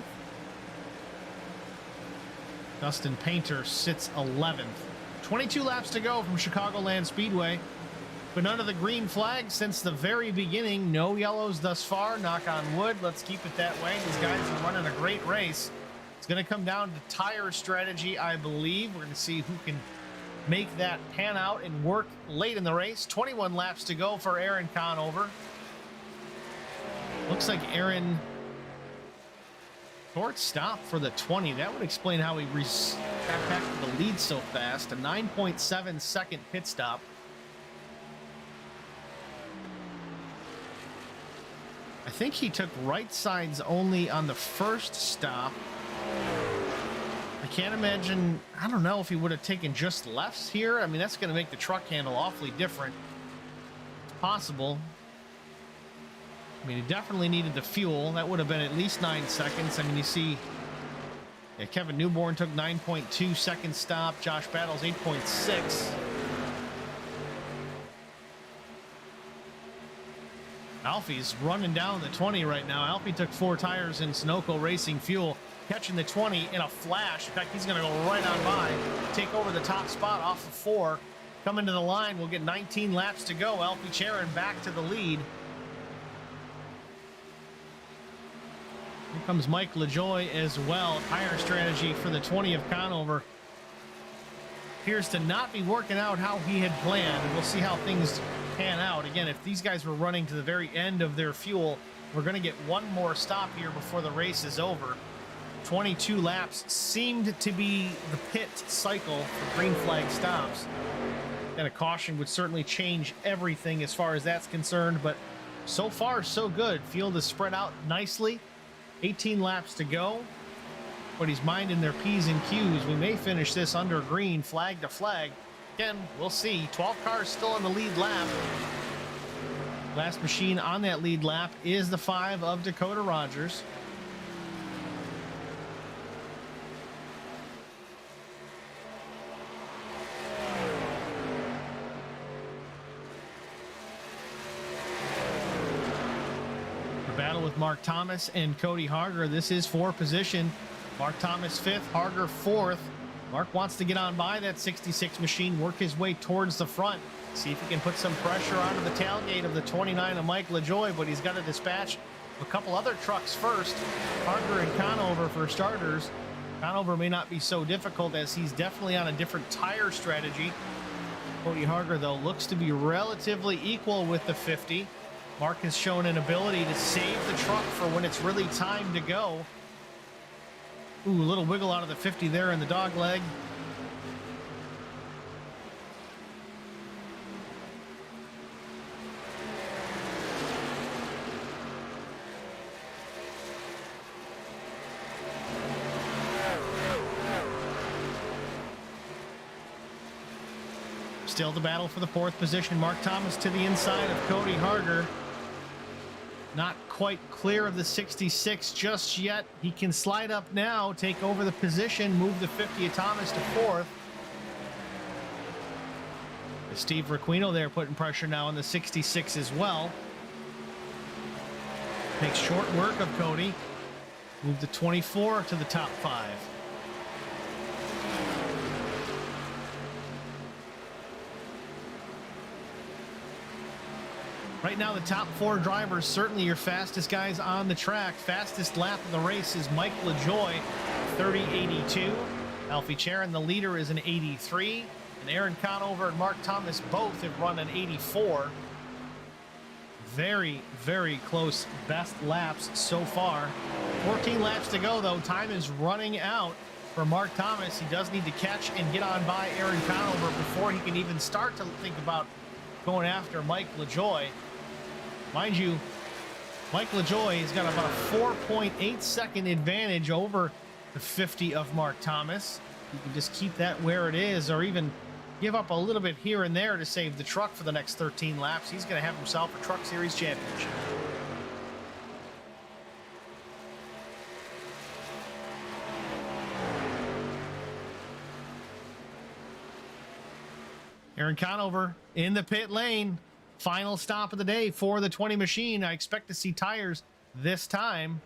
Dustin Painter sits 11th. 22 laps to go from Chicagoland Speedway. But none of the green flags since the very beginning. No yellows thus far. Knock on wood. Let's keep it that way. These guys are running a great race. It's going to come down to tire strategy, I believe. We're going to see who can make that pan out and work late in the race. 21 laps to go for Aaron Conover. Looks like Aaron short stop for the 20. That would explain how he got back to the lead so fast. A 9.7 second pit stop. I think he took right sides only on the first stop. I can't imagine, I don't know if he would have taken just lefts here. I mean, that's going to make the truck handle awfully different. It's possible. I mean, he definitely needed the fuel. That would have been at least 9 seconds. I mean, you see, yeah, Kevin Newborn took 9.2 second stop. Josh Battles 8.6. Alfie's running down the 20 right now. Alfie took 4 tires in Sunoco Racing Fuel, catching the 20 in a flash. In fact, he's going to go right on by, take over the top spot off of 4. Coming to the line, we'll get 19 laps to go. Alfie Charon back to the lead. Here comes Mike LaJoy as well. Tire strategy for the 20 of Conover appears to not be working out how he had planned. We'll see how things pan out. Again, if these guys were running to the very end of their fuel, we're going to get one more stop here before the race is over. 22 laps seemed to be the pit cycle for green flag stops. And a caution would certainly change everything as far as that's concerned, but so far so good. Field is spread out nicely. 18 laps to go, but he's minding their P's and Q's. We may finish this under green, flag to flag. Again, we'll see. 12 cars still on the lead lap. Last machine on that lead lap is the 5 of Dakota Rogers. The battle with Mark Thomas and Cody Harger. This is for position. Mark Thomas 5th, Harger 4th. Mark wants to get on by that 66 machine, work his way towards the front, see if he can put some pressure onto the tailgate of the 29 of Mike LaJoie, but he's got to dispatch a couple other trucks first. Harger and Conover for starters. Conover may not be so difficult as he's definitely on a different tire strategy. Cody Harger, though, looks to be relatively equal with the 50. Mark has shown an ability to save the truck for when it's really time to go. Ooh, a little wiggle out of the 50 there in the dog leg. Still the battle for the fourth position. Mark Thomas to the inside of Cody Harger. Not quite clear of the 66 just yet. He can slide up now, take over the position, move the 50 of Thomas to fourth. Steve Roquino there putting pressure now on the 66 as well. Makes short work of Cody. Move the 24 to the top 5. Right now, the top 4 drivers, certainly your fastest guys on the track. Fastest lap of the race is Mike LaJoie, 30.82. Alfie Charon, the leader, is an 83. And Aaron Conover and Mark Thomas both have run an 84. Very, very close best laps so far. 14 laps to go, though. Time is running out for Mark Thomas. He does need to catch and get on by Aaron Conover before he can even start to think about going after Mike LaJoie. Mind you, Mike LaJoie has got about a 4.8 second advantage over the 50 of Mark Thomas. You can just keep that where it is, or even give up a little bit here and there to save the truck for the next 13 laps. He's going to have himself a Truck Series championship. Aaron Conover in the pit lane. Final stop of the day for the 20 machine. I expect to see tires this time.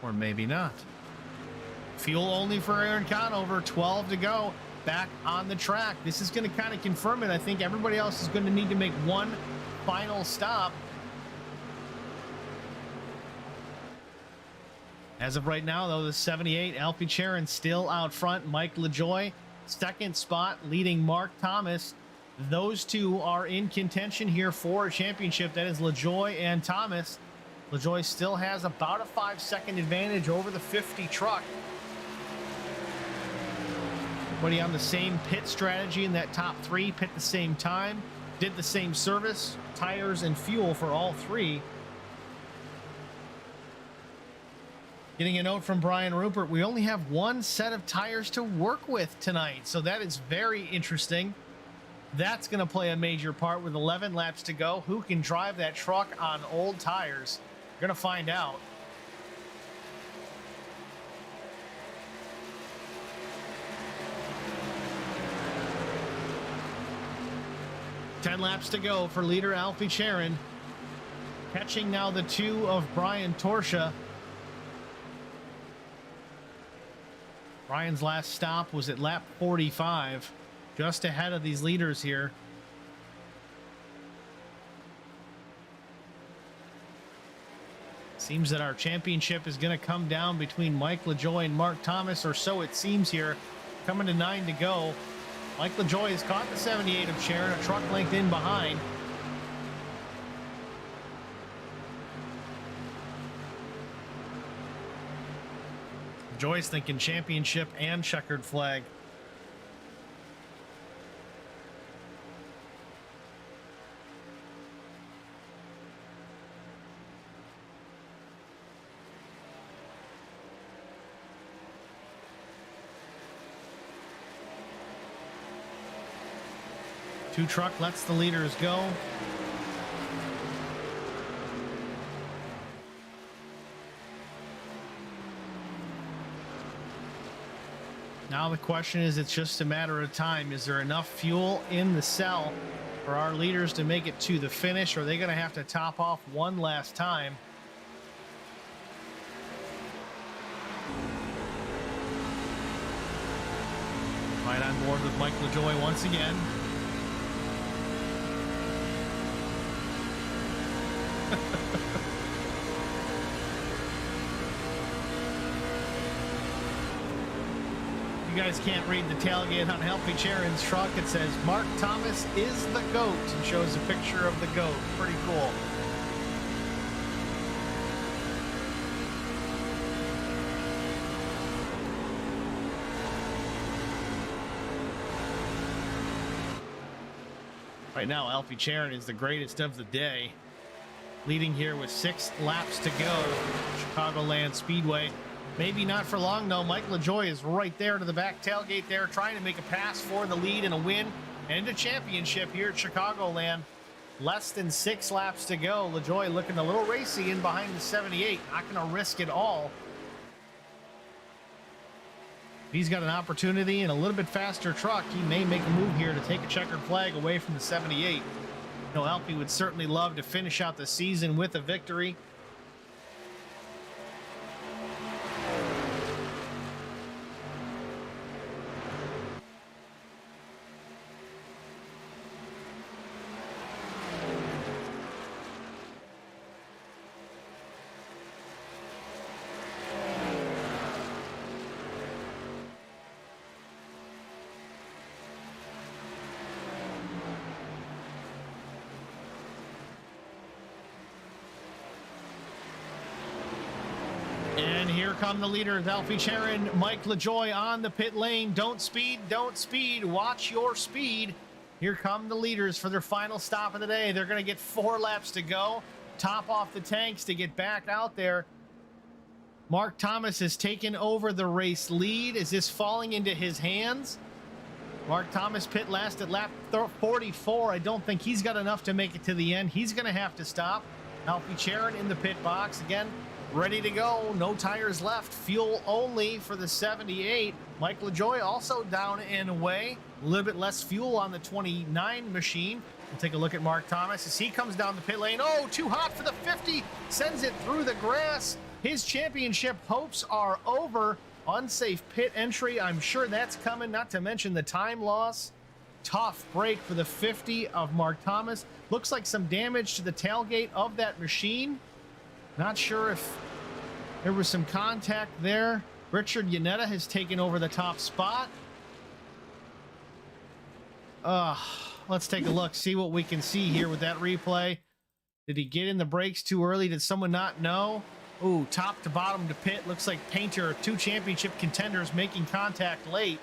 Or maybe not. Fuel only for Aaron Conover. 12 to go. Back on the track. This is going to kind of confirm it. I think everybody else is going to need to make one final stop. As of right now, though, the 78, Alfie Charon still out front. Mike LaJoie, second spot, leading Mark Thomas. Those two are in contention here for a championship. That is LaJoie and Thomas. LaJoie still has about a 5-second advantage over the 50 truck. Everybody on the same pit strategy in that top 3, pit the same time, did the same service, tires and fuel for all 3. Getting a note from Brian Rupert, we only have one set of tires to work with tonight, so that is very interesting. That's going to play a major part with 11 laps to go. Who can drive that truck on old tires? We're going to find out. Ten laps to go for leader Alfie Charon. Catching now the 2 of Brian Torsha. Brian's last stop was at lap 45, just ahead of these leaders here. Seems that our championship is going to come down between Mike LaJoie and Mark Thomas, or so it seems here. Coming to 9 to go. Mike LaJoie has caught the 78 of Charon, a truck length in behind. Joyce thinking championship and checkered flag. Two truck lets the leaders go. Now the question is, it's just a matter of time. Is there enough fuel in the cell for our leaders to make it to the finish, or are they going to have to top off one last time? Right on board with Mike LaJoie once again. You guys can't read the tailgate on Alfie Charon's truck. It says Mark Thomas is the GOAT and shows a picture of the GOAT. Pretty cool. Right now, Alfie Charon is the greatest of the day, leading here with 6 laps to go. Chicagoland Speedway. Maybe not for long, though. Mike LaJoie is right there to the back tailgate there, trying to make a pass for the lead and a win and a championship here at Chicagoland. Less than 6 laps to go. LaJoie looking a little racy in behind the 78. Not going to risk it all. He's got an opportunity and a little bit faster truck. He may make a move here to take a checkered flag away from the 78. You know, Alfie would certainly love to finish out the season with a victory. And here come the leaders, Alfie Charon, Mike LaJoie on the pit lane. Don't speed, watch your speed. Here come the leaders for their final stop of the day. They're going to get 4 laps to go. Top off the tanks to get back out there. Mark Thomas has taken over the race lead. Is this falling into his hands? Mark Thomas pit last at lap 44. I don't think he's got enough to make it to the end. He's going to have to stop. Alfie Charon in the pit box again. Ready to go. No tires left. Fuel only for the 78. Mike LaJoie also down and away. A little bit less fuel on the 29 machine. We'll take a look at Mark Thomas as he comes down the pit lane. Oh, too hot for the 50. Sends it through the grass. His championship hopes are over. Unsafe pit entry. I'm sure that's coming, not to mention the time loss. Tough break for the 50 of Mark Thomas. Looks like some damage to the tailgate of that machine. Not sure if there was some contact there. Richard Yanetta has taken over the top spot. Let's take a look, see what we can see here with that replay. Did he get in the brakes too early? Did someone not know? Ooh, top to bottom to pit. Looks like Painter, 2 championship contenders making contact late.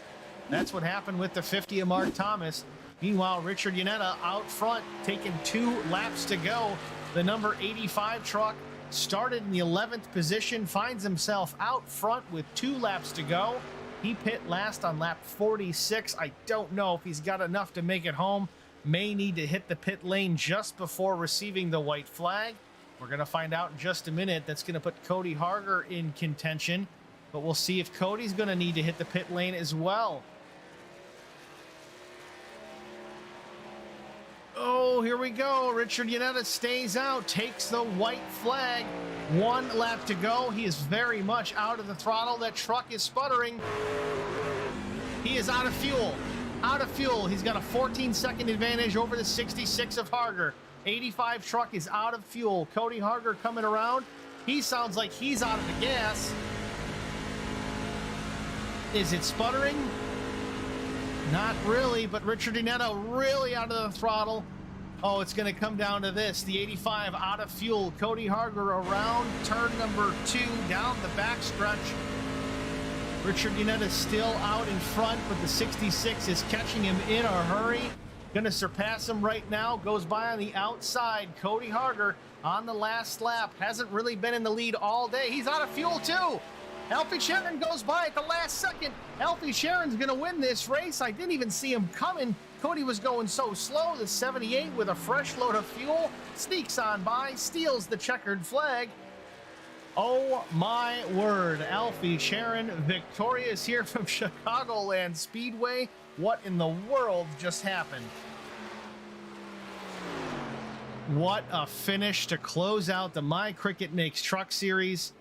That's what happened with the 50 of Mark Thomas. Meanwhile, Richard Yanetta out front, taking 2 laps to go. The number 85 truck started in the 11th position, finds himself out front with 2 laps to go. He pit last on lap 46. I don't know if he's got enough to make it home. May need to hit the pit lane just before receiving the white flag. We're going to find out in just a minute. That's going to put Cody Harger in contention, but we'll see if Cody's going to need to hit the pit lane as well. Oh, here we go. Richard Yanetta stays out, takes the white flag. 1 lap to go. He is very much out of the throttle. That truck is sputtering. He is out of fuel. Out of fuel. He's got a 14-second advantage over the 66 of Harger. 85 truck is out of fuel. Cody Harger coming around. He sounds like he's out of the gas. Is it sputtering? Not really, but Richard Yanetta really out of the throttle. Oh, it's going to come down to this. The 85 out of fuel. Cody Harger around turn number 2 down the backstretch. Richard Yanetta still out in front, but the 66 is catching him in a hurry. Going to surpass him right now. Goes by on the outside. Cody Harger on the last lap. Hasn't really been in the lead all day. He's out of fuel too. Alfie Charon goes by at the last second. Alfie Charon's going to win this race. I didn't even see him coming. Cody was going so slow. The 78 with a fresh load of fuel sneaks on by, steals the checkered flag. Oh my word. Alfie Charon victorious here from Chicagoland Speedway. What in the world just happened? What a finish to close out the My Cricut Makes Truck series.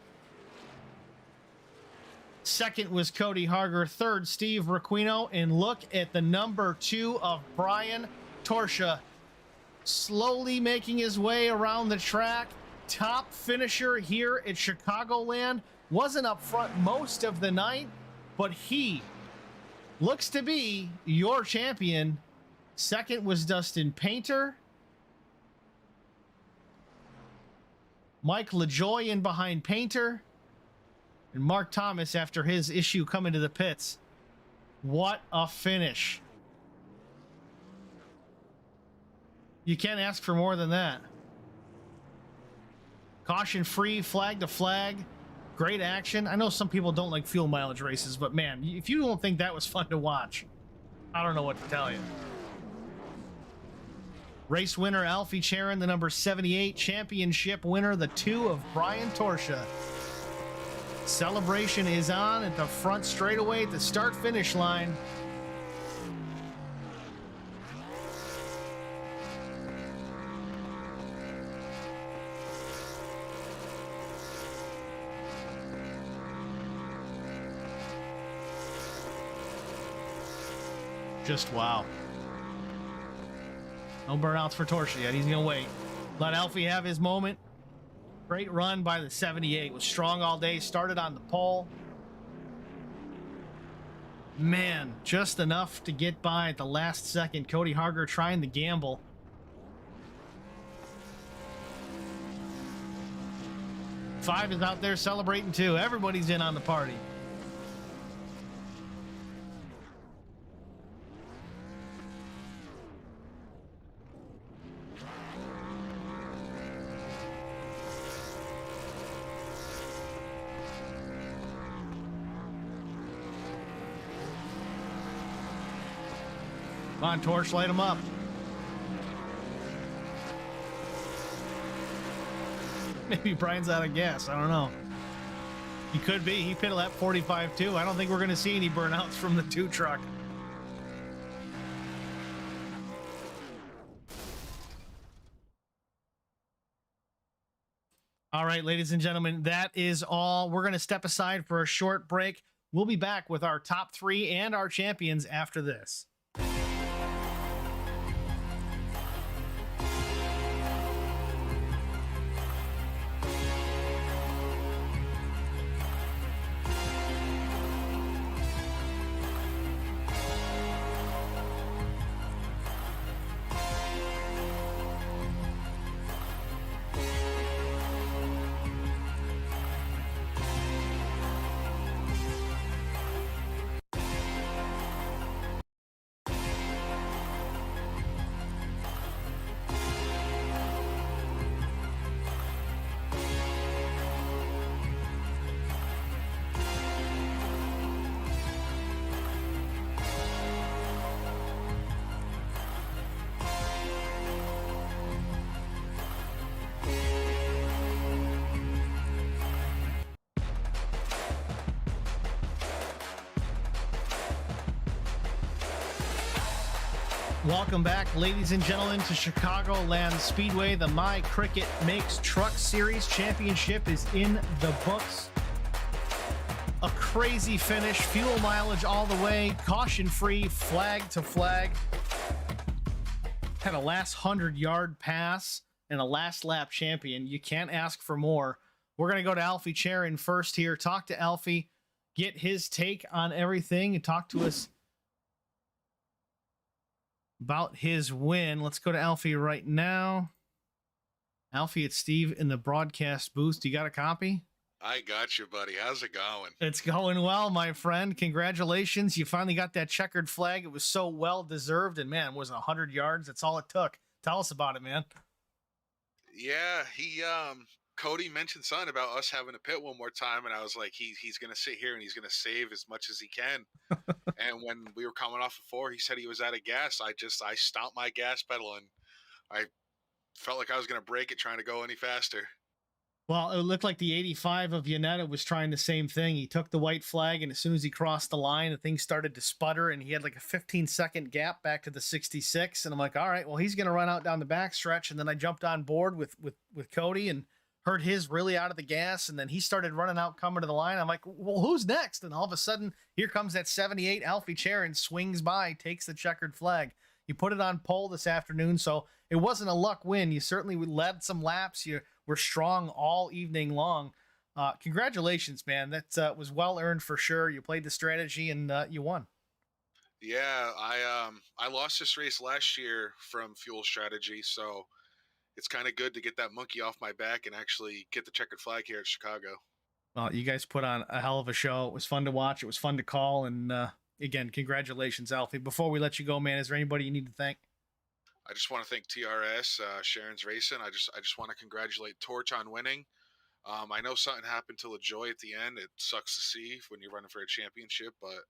Second was Cody Harger. Third, Steve Roquino. And look at the number 2 of Brian Torsha, slowly making his way around the track. Top finisher here at Chicagoland. Wasn't up front most of the night, but he looks to be your champion. Second was Dustin Painter. Mike LaJoy in behind Painter. And Mark Thomas after his issue coming to the pits. What a finish. You can't ask for more than that. Caution free, flag to flag. Great action. I know some people don't like fuel mileage races, but man, if you don't think that was fun to watch, I don't know what to tell you. Race winner Alfie Charon, the number 78. Championship winner, the 2 of Brian Torsha. Celebration is on at the front straightaway at the start-finish line. Just wow. No burnouts for Torsha yet. He's going to wait. Let Alfie have his moment. Great run by the 78. Was strong all day. Started on the pole. Man, just enough to get by at the last second. Cody Harger trying to gamble. Five is out there celebrating too. Everybody's in on the party. Come on, Torch, light him up. Maybe Brian's out of gas. I don't know. He could be. He pitted lap 45 too. I don't think we're going to see any burnouts from the 2 truck. All right, ladies and gentlemen, that is all. We're going to step aside for a short break. We'll be back with our top 3 and our champions after this. Welcome back, ladies and gentlemen, to Chicagoland Speedway. The My Cricut Makes Truck Series Championship is in the books. A crazy finish, fuel mileage all the way, caution-free, flag to flag. Had a last 100-yard pass and a last lap champion. You can't ask for more. We're going to go to Alfie Charon first here. Talk to Alfie, get his take on everything, and talk to us about his win. Let's go to Alfie right now. Alfie, it's Steve in the broadcast booth. You got a copy? I got you, buddy. How's it going? It's going well, my friend. Congratulations. You finally got that checkered flag. It was so well deserved. And man, was it 100 yards? That's all it took. Tell us about it, man. Yeah, Cody mentioned something about us having to pit one more time, and I was like, he's going to sit here and he's going to save as much as he can. And when we were coming off of 4, he said he was out of gas. I stomped my gas pedal, and I felt like I was going to break it trying to go any faster. Well, it looked like the 85 of Yanetta was trying the same thing. He took the white flag, and as soon as he crossed the line, the thing started to sputter, and he had like a 15-second gap back to the 66. And I'm like, all right, well, he's going to run out down the back stretch. And then I jumped on board with Cody, and heard his really out of the gas, and then he started running out, coming to the line. I'm like, well, who's next? And all of a sudden, here comes that 78 Alfie Charon, swings by, takes the checkered flag. You put it on pole this afternoon, so it wasn't a luck win. You certainly led some laps. You were strong all evening long. Congratulations, man. That was well earned for sure. You played the strategy and you won. Yeah, I lost this race last year from fuel strategy, so it's kind of good to get that monkey off my back and actually get the checkered flag here at Chicago. Well, you guys put on a hell of a show. It was fun to watch. It was fun to call. And again, congratulations, Alfie. Before we let you go, man, is there anybody you need to thank? I just want to thank TRS, Sharon's Racing. I just want to congratulate Torch on winning. I know something happened to LaJoy at the end. It sucks to see when you're running for a championship, but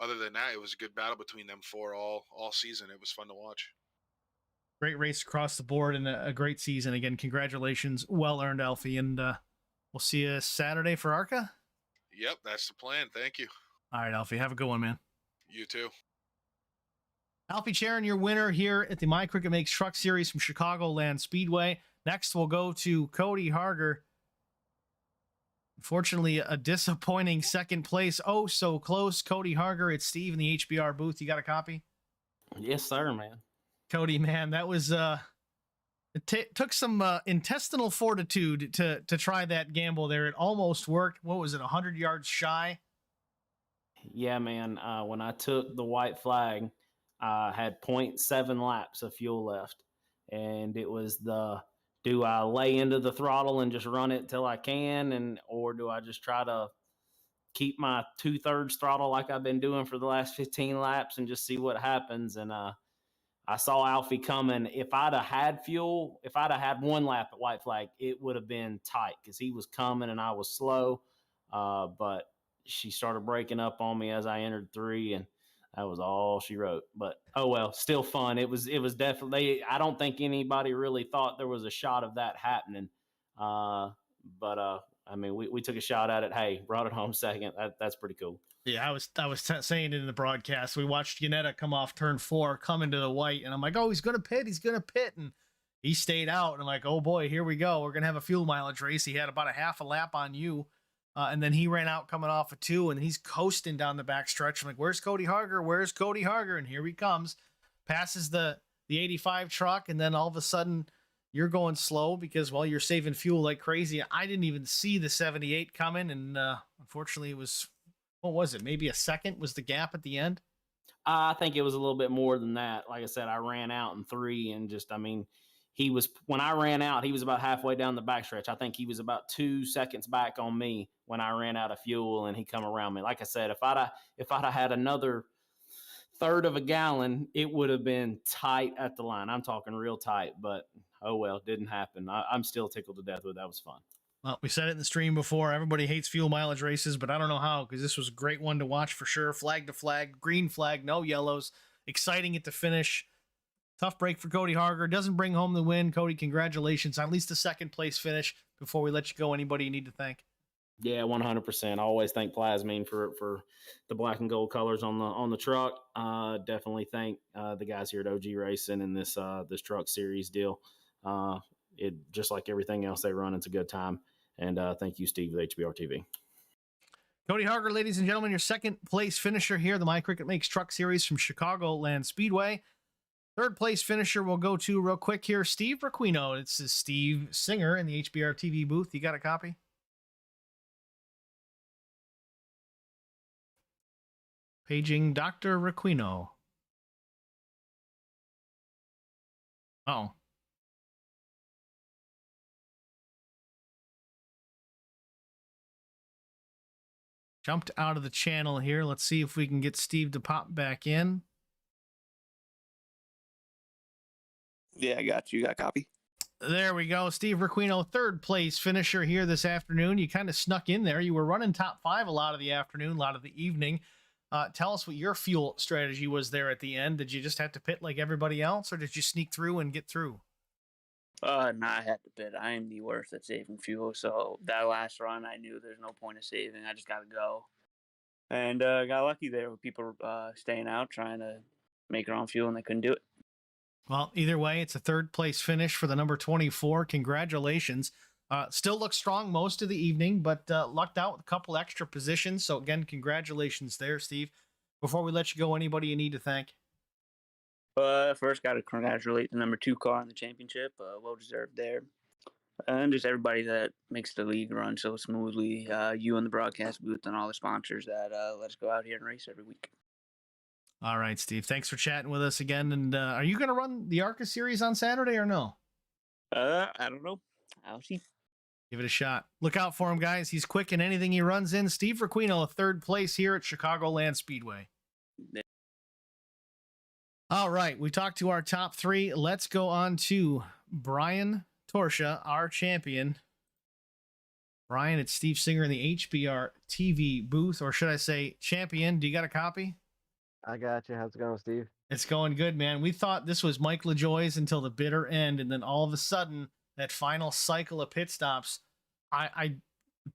other than that, it was a good battle between them four all season. It was fun to watch. Great race across the board and a great season. Again, congratulations. Well earned, Alfie. And we'll see you Saturday for ARCA. Yep, that's the plan. Thank you. All right, Alfie. Have a good one, man. You too. Alfie Charon, your winner here at the My Cricket Makes Truck Series from Chicagoland Speedway. Next, we'll go to Cody Harger. Unfortunately, a disappointing second place. Oh, so close. Cody Harger, it's Steve in the HBR booth. You got a copy? Yes, sir, man. Cody, man, that was it took some intestinal fortitude to try that gamble there. It almost worked. What was it, 100 yards shy? Yeah, man. When I took the white flag, I had 0.7 laps of fuel left, and it was do I lay into the throttle and just run it till I can, or do I just try to keep my 2/3 throttle like I've been doing for the last 15 laps and just see what happens? And I saw Alfie coming. If I'd have had fuel, if I'd have had one lap at white flag, it would have been tight because he was coming and I was slow. But she started breaking up on me as I entered 3, and that was all she wrote. But oh well, still fun. It was definitely. I don't think anybody really thought there was a shot of that happening. But I mean, we took a shot at it. Hey, brought it home second. That's pretty cool. Yeah, I was saying it in the broadcast. We watched Yanetta come off turn 4, come into the white, and I'm like, oh, he's gonna pit, and he stayed out. And I'm like, oh boy, here we go. We're gonna have a fuel mileage race. He had about a half a lap on you. And then he ran out coming off of 2, and he's coasting down the back stretch. I'm like, where's Cody Harger? Where's Cody Harger? And here he comes, passes the 85 truck, and then all of a sudden you're going slow because, well, you're saving fuel like crazy. I didn't even see the 78 coming, and unfortunately it was, what was it? Maybe a second was the gap at the end? I think it was a little bit more than that. Like I said, I ran out in 3, and just, I mean, when I ran out, he was about halfway down the backstretch. I think he was about 2 seconds back on me when I ran out of fuel, and he come around me. Like I said, if I'd have had another 1/3 of a gallon, it would have been tight at the line. I'm talking real tight, but oh well, didn't happen. I'm still tickled to death with it. That was fun. Well, we said it in the stream before. Everybody hates fuel mileage races, but I don't know how, because this was a great one to watch for sure. Flag to flag, green flag, no yellows. Exciting at the finish. Tough break for Cody Harger. Doesn't bring home the win. Cody, congratulations on at least the second place finish. Before we let you go, anybody you need to thank? Yeah, 100%. I always thank Plasmine for the black and gold colors on the truck. Definitely thank the guys here at OG Racing and this truck series deal. It just like everything else they run, it's a good time. And thank you, Steve, with HBR TV. Cody Harger, ladies and gentlemen, your second place finisher here, the My Cricket Makes Truck Series from Chicagoland Speedway. Third place finisher will go to, real quick here, Steve Roquino. It's Steve Singer in the HBR TV booth. You got a copy? Paging Dr. Roquino. Oh. Jumped out of the channel here. Let's see if we can get Steve to pop back in. Yeah, I got you. Got a copy? There we go. Steve Roquino, third place finisher here this afternoon. You kind of snuck in there. You were running top 5 a lot of the afternoon, a lot of the evening. Tell us what your fuel strategy was there at the end. Did you just have to pit like everybody else, or did you sneak through and get through? No, I had to pit. I am the worst at saving fuel. So that last run, I knew there's no point of saving. I just got to go. And got lucky there with people staying out, trying to make their own fuel, and they couldn't do it. Well, either way, it's a third place finish for the number 24. Congratulations. Still looks strong most of the evening, but lucked out with a couple extra positions. So again, congratulations there, Steve. Before we let you go, anybody you need to thank? First, got to congratulate the number 2 car in the championship. Well deserved there. And just everybody that makes the league run so smoothly. You and the broadcast booth and all the sponsors that let us go out here and race every week. All right, Steve. Thanks for chatting with us again. And are you going to run the ARCA series on Saturday or no? I don't know. I'll see. Give it a shot. Look out for him, guys. He's quick in anything he runs in. Steve Roquino, third place here at Chicagoland Speedway. Yeah. All right, we talked to our top 3. Let's go on to Brian Torsha, our champion. Brian, it's Steve Singer in the HBR TV booth, or should I say champion. Do you got a copy? I got you. How's it going, Steve? It's going good, man. We thought this was Mike LaJoie's until the bitter end, and then all of a sudden, that final cycle of pit stops, I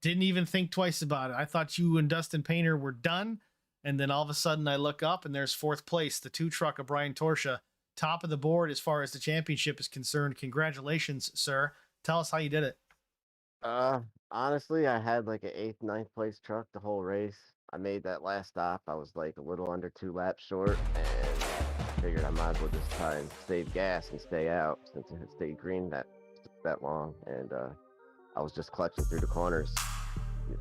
didn't even think twice about it. I thought you and Dustin Painter were done, and then all of a sudden I look up, and there's 4th place, the 2 truck of Brian Torsha, top of the board as far as the championship is concerned. Congratulations, sir. Tell us how you did it. Honestly, I had like an 8th, 9th place truck the whole race. I made that last stop. I was like a little under 2 laps short, and figured I might as well just try and save gas and stay out since it had stayed green that long. And I was just clutching through the corners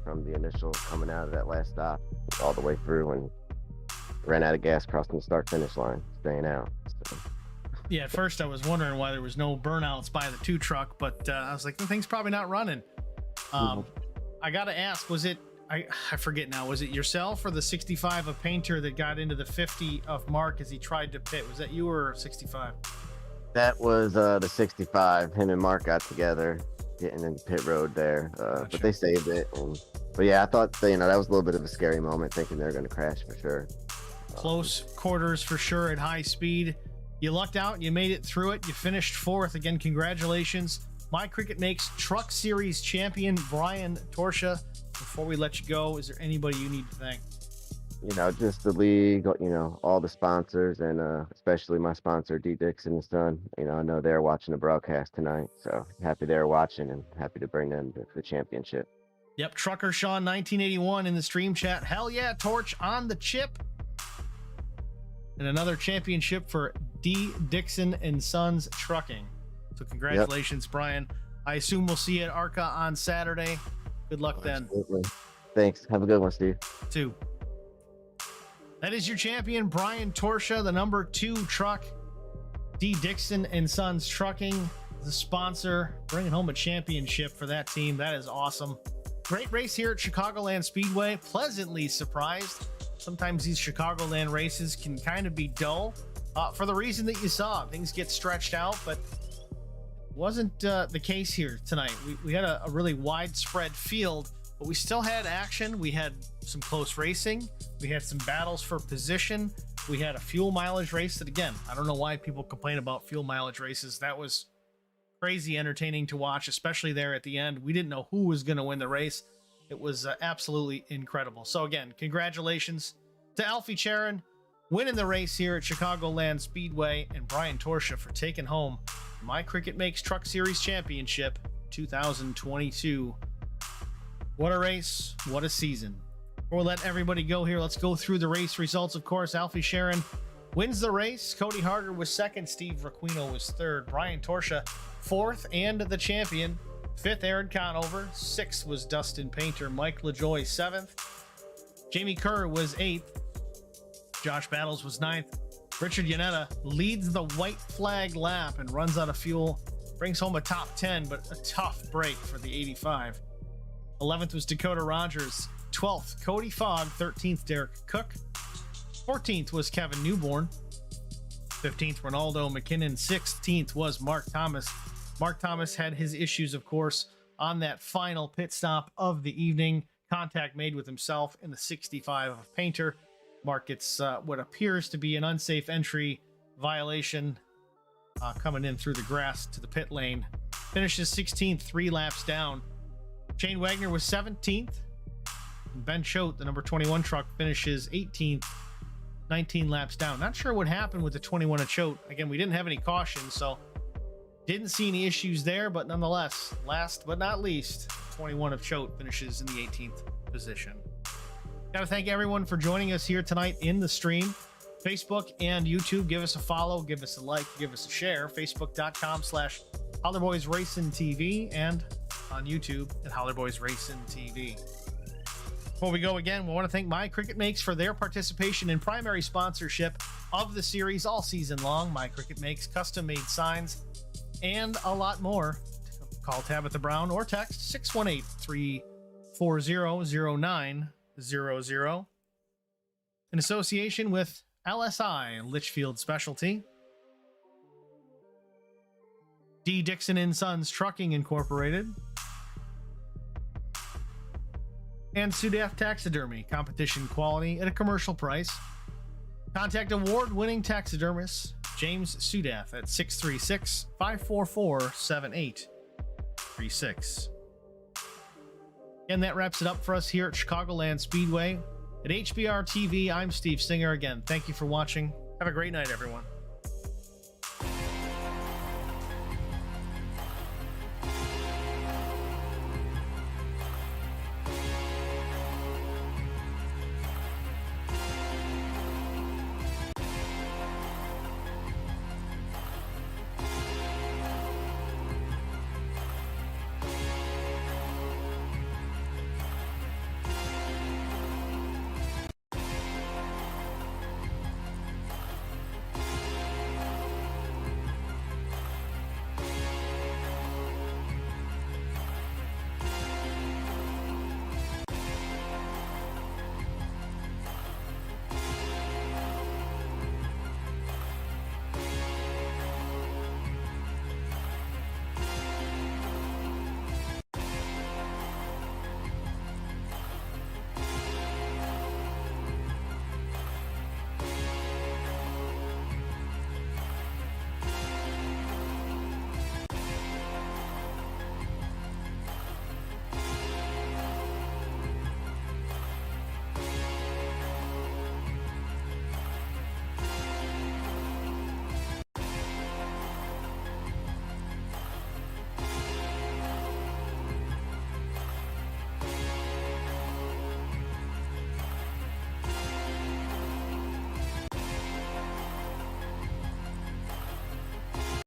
from the initial coming out of that last stop all the way through, and ran out of gas crossing the start finish line, staying out. So. Yeah, at first I was wondering why there was no burnouts by the 2 truck, but I was like, the thing's probably not running. I gotta ask, was it, I forget now, was it yourself or the 65 of Painter that got into the 50 of Mark as he tried to pit? Was that you or 65? That was the 65. Him and Mark got together, getting in pit road there, Gotcha. but they saved it. But yeah, I thought that was a little bit of a scary moment, thinking they were going to crash for sure. Close quarters for sure at high speed. You lucked out. You made it through it. You finished 4th. Again, congratulations. My Cricut Makes Truck Series champion Brian Torsha. Before we let you go, is there anybody you need to thank? Just the league, all the sponsors, and especially my sponsor, D. Dixon and Son. I know they're watching the broadcast tonight, so happy they're watching and happy to bring them the championship. Yep, Trucker Sean 1981 in the stream chat. Hell yeah, Torch on the chip. And another championship for D. Dixon and Sons Trucking. So congratulations, Brian. I assume we'll see you at ARCA on Saturday. Good luck then. Absolutely. Thanks. Have a good one, Steve. 2. That is your champion, Brian Torsha, the number 2 truck. D. Dixon and Sons Trucking, the sponsor, bringing home a championship for that team. That is awesome. Great race here at Chicagoland Speedway. Pleasantly surprised. Sometimes these Chicagoland races can kind of be dull for the reason that you saw. Things get stretched out, but wasn't the case here tonight. We had a really widespread field, but we still had action. We had some close racing. We had some battles for position. We had a fuel mileage race that, again, I don't know why people complain about fuel mileage races. That was crazy entertaining to watch, especially there at the end. We didn't know who was going to win the race. It was absolutely incredible. So again, congratulations to Alfie Charon winning the race here at Chicagoland Speedway, and Brian Torsha for taking home My Cricut Makes Truck Series Championship 2022. What a race. What a season. Before we let everybody go here, let's go through the race results. Of course, Alfie Sharon wins the race. Cody Harger was 2nd. Steve Roquino was 3rd. Brian Torsha 4th and the champion. 5th, Aaron Conover. 6th was Dustin Painter. Mike LaJoie 7th. Jamie Kerr was 8th. Josh Battles was 9th. Richard Yanetta leads the white flag lap and runs out of fuel. Brings home a top 10, but a tough break for the 85. 11th was Dakota Rogers. 12th, Cody Fogg. 13th, Derek Cook. 14th was Kevin Newborn. 15th, Ronaldo McKinnon. 16th was Mark Thomas. Mark Thomas had his issues, of course, on that final pit stop of the evening. Contact made with himself in the 65 of Painter. Mark gets what appears to be an unsafe entry violation coming in through the grass to the pit lane. Finishes 16th, 3 laps down. Shane Wagner was 17th. Ben Choate, the number 21 truck, finishes 18th. 19 laps down. Not sure what happened with the 21 of Choate. Again, we didn't have any caution, so didn't see any issues there, but nonetheless, last but not least, 21 of Choate finishes in the 18th position. Got to thank everyone for joining us here tonight in the stream. Facebook and YouTube, give us a follow, give us a like, give us a share. Facebook.com/HollerBoysRacingTV and on YouTube at HollerBoysRacingTV. Before we go again, we want to thank My Cricut Makes for their participation in primary sponsorship of the series all season long. My Cricut Makes custom-made signs and a lot more. Call Tabitha Brown or text 618-340-0900 in association with LSI, Litchfield Specialty, D. Dixon & Sons Trucking Incorporated, and Sudaf Taxidermy, competition quality at a commercial price. Contact award-winning taxidermist James Sudaf at 636-544-7836. And that wraps it up for us here at Chicagoland Speedway. At HBR TV, I'm Steve Singer. Again, thank you for watching. Have a great night, everyone.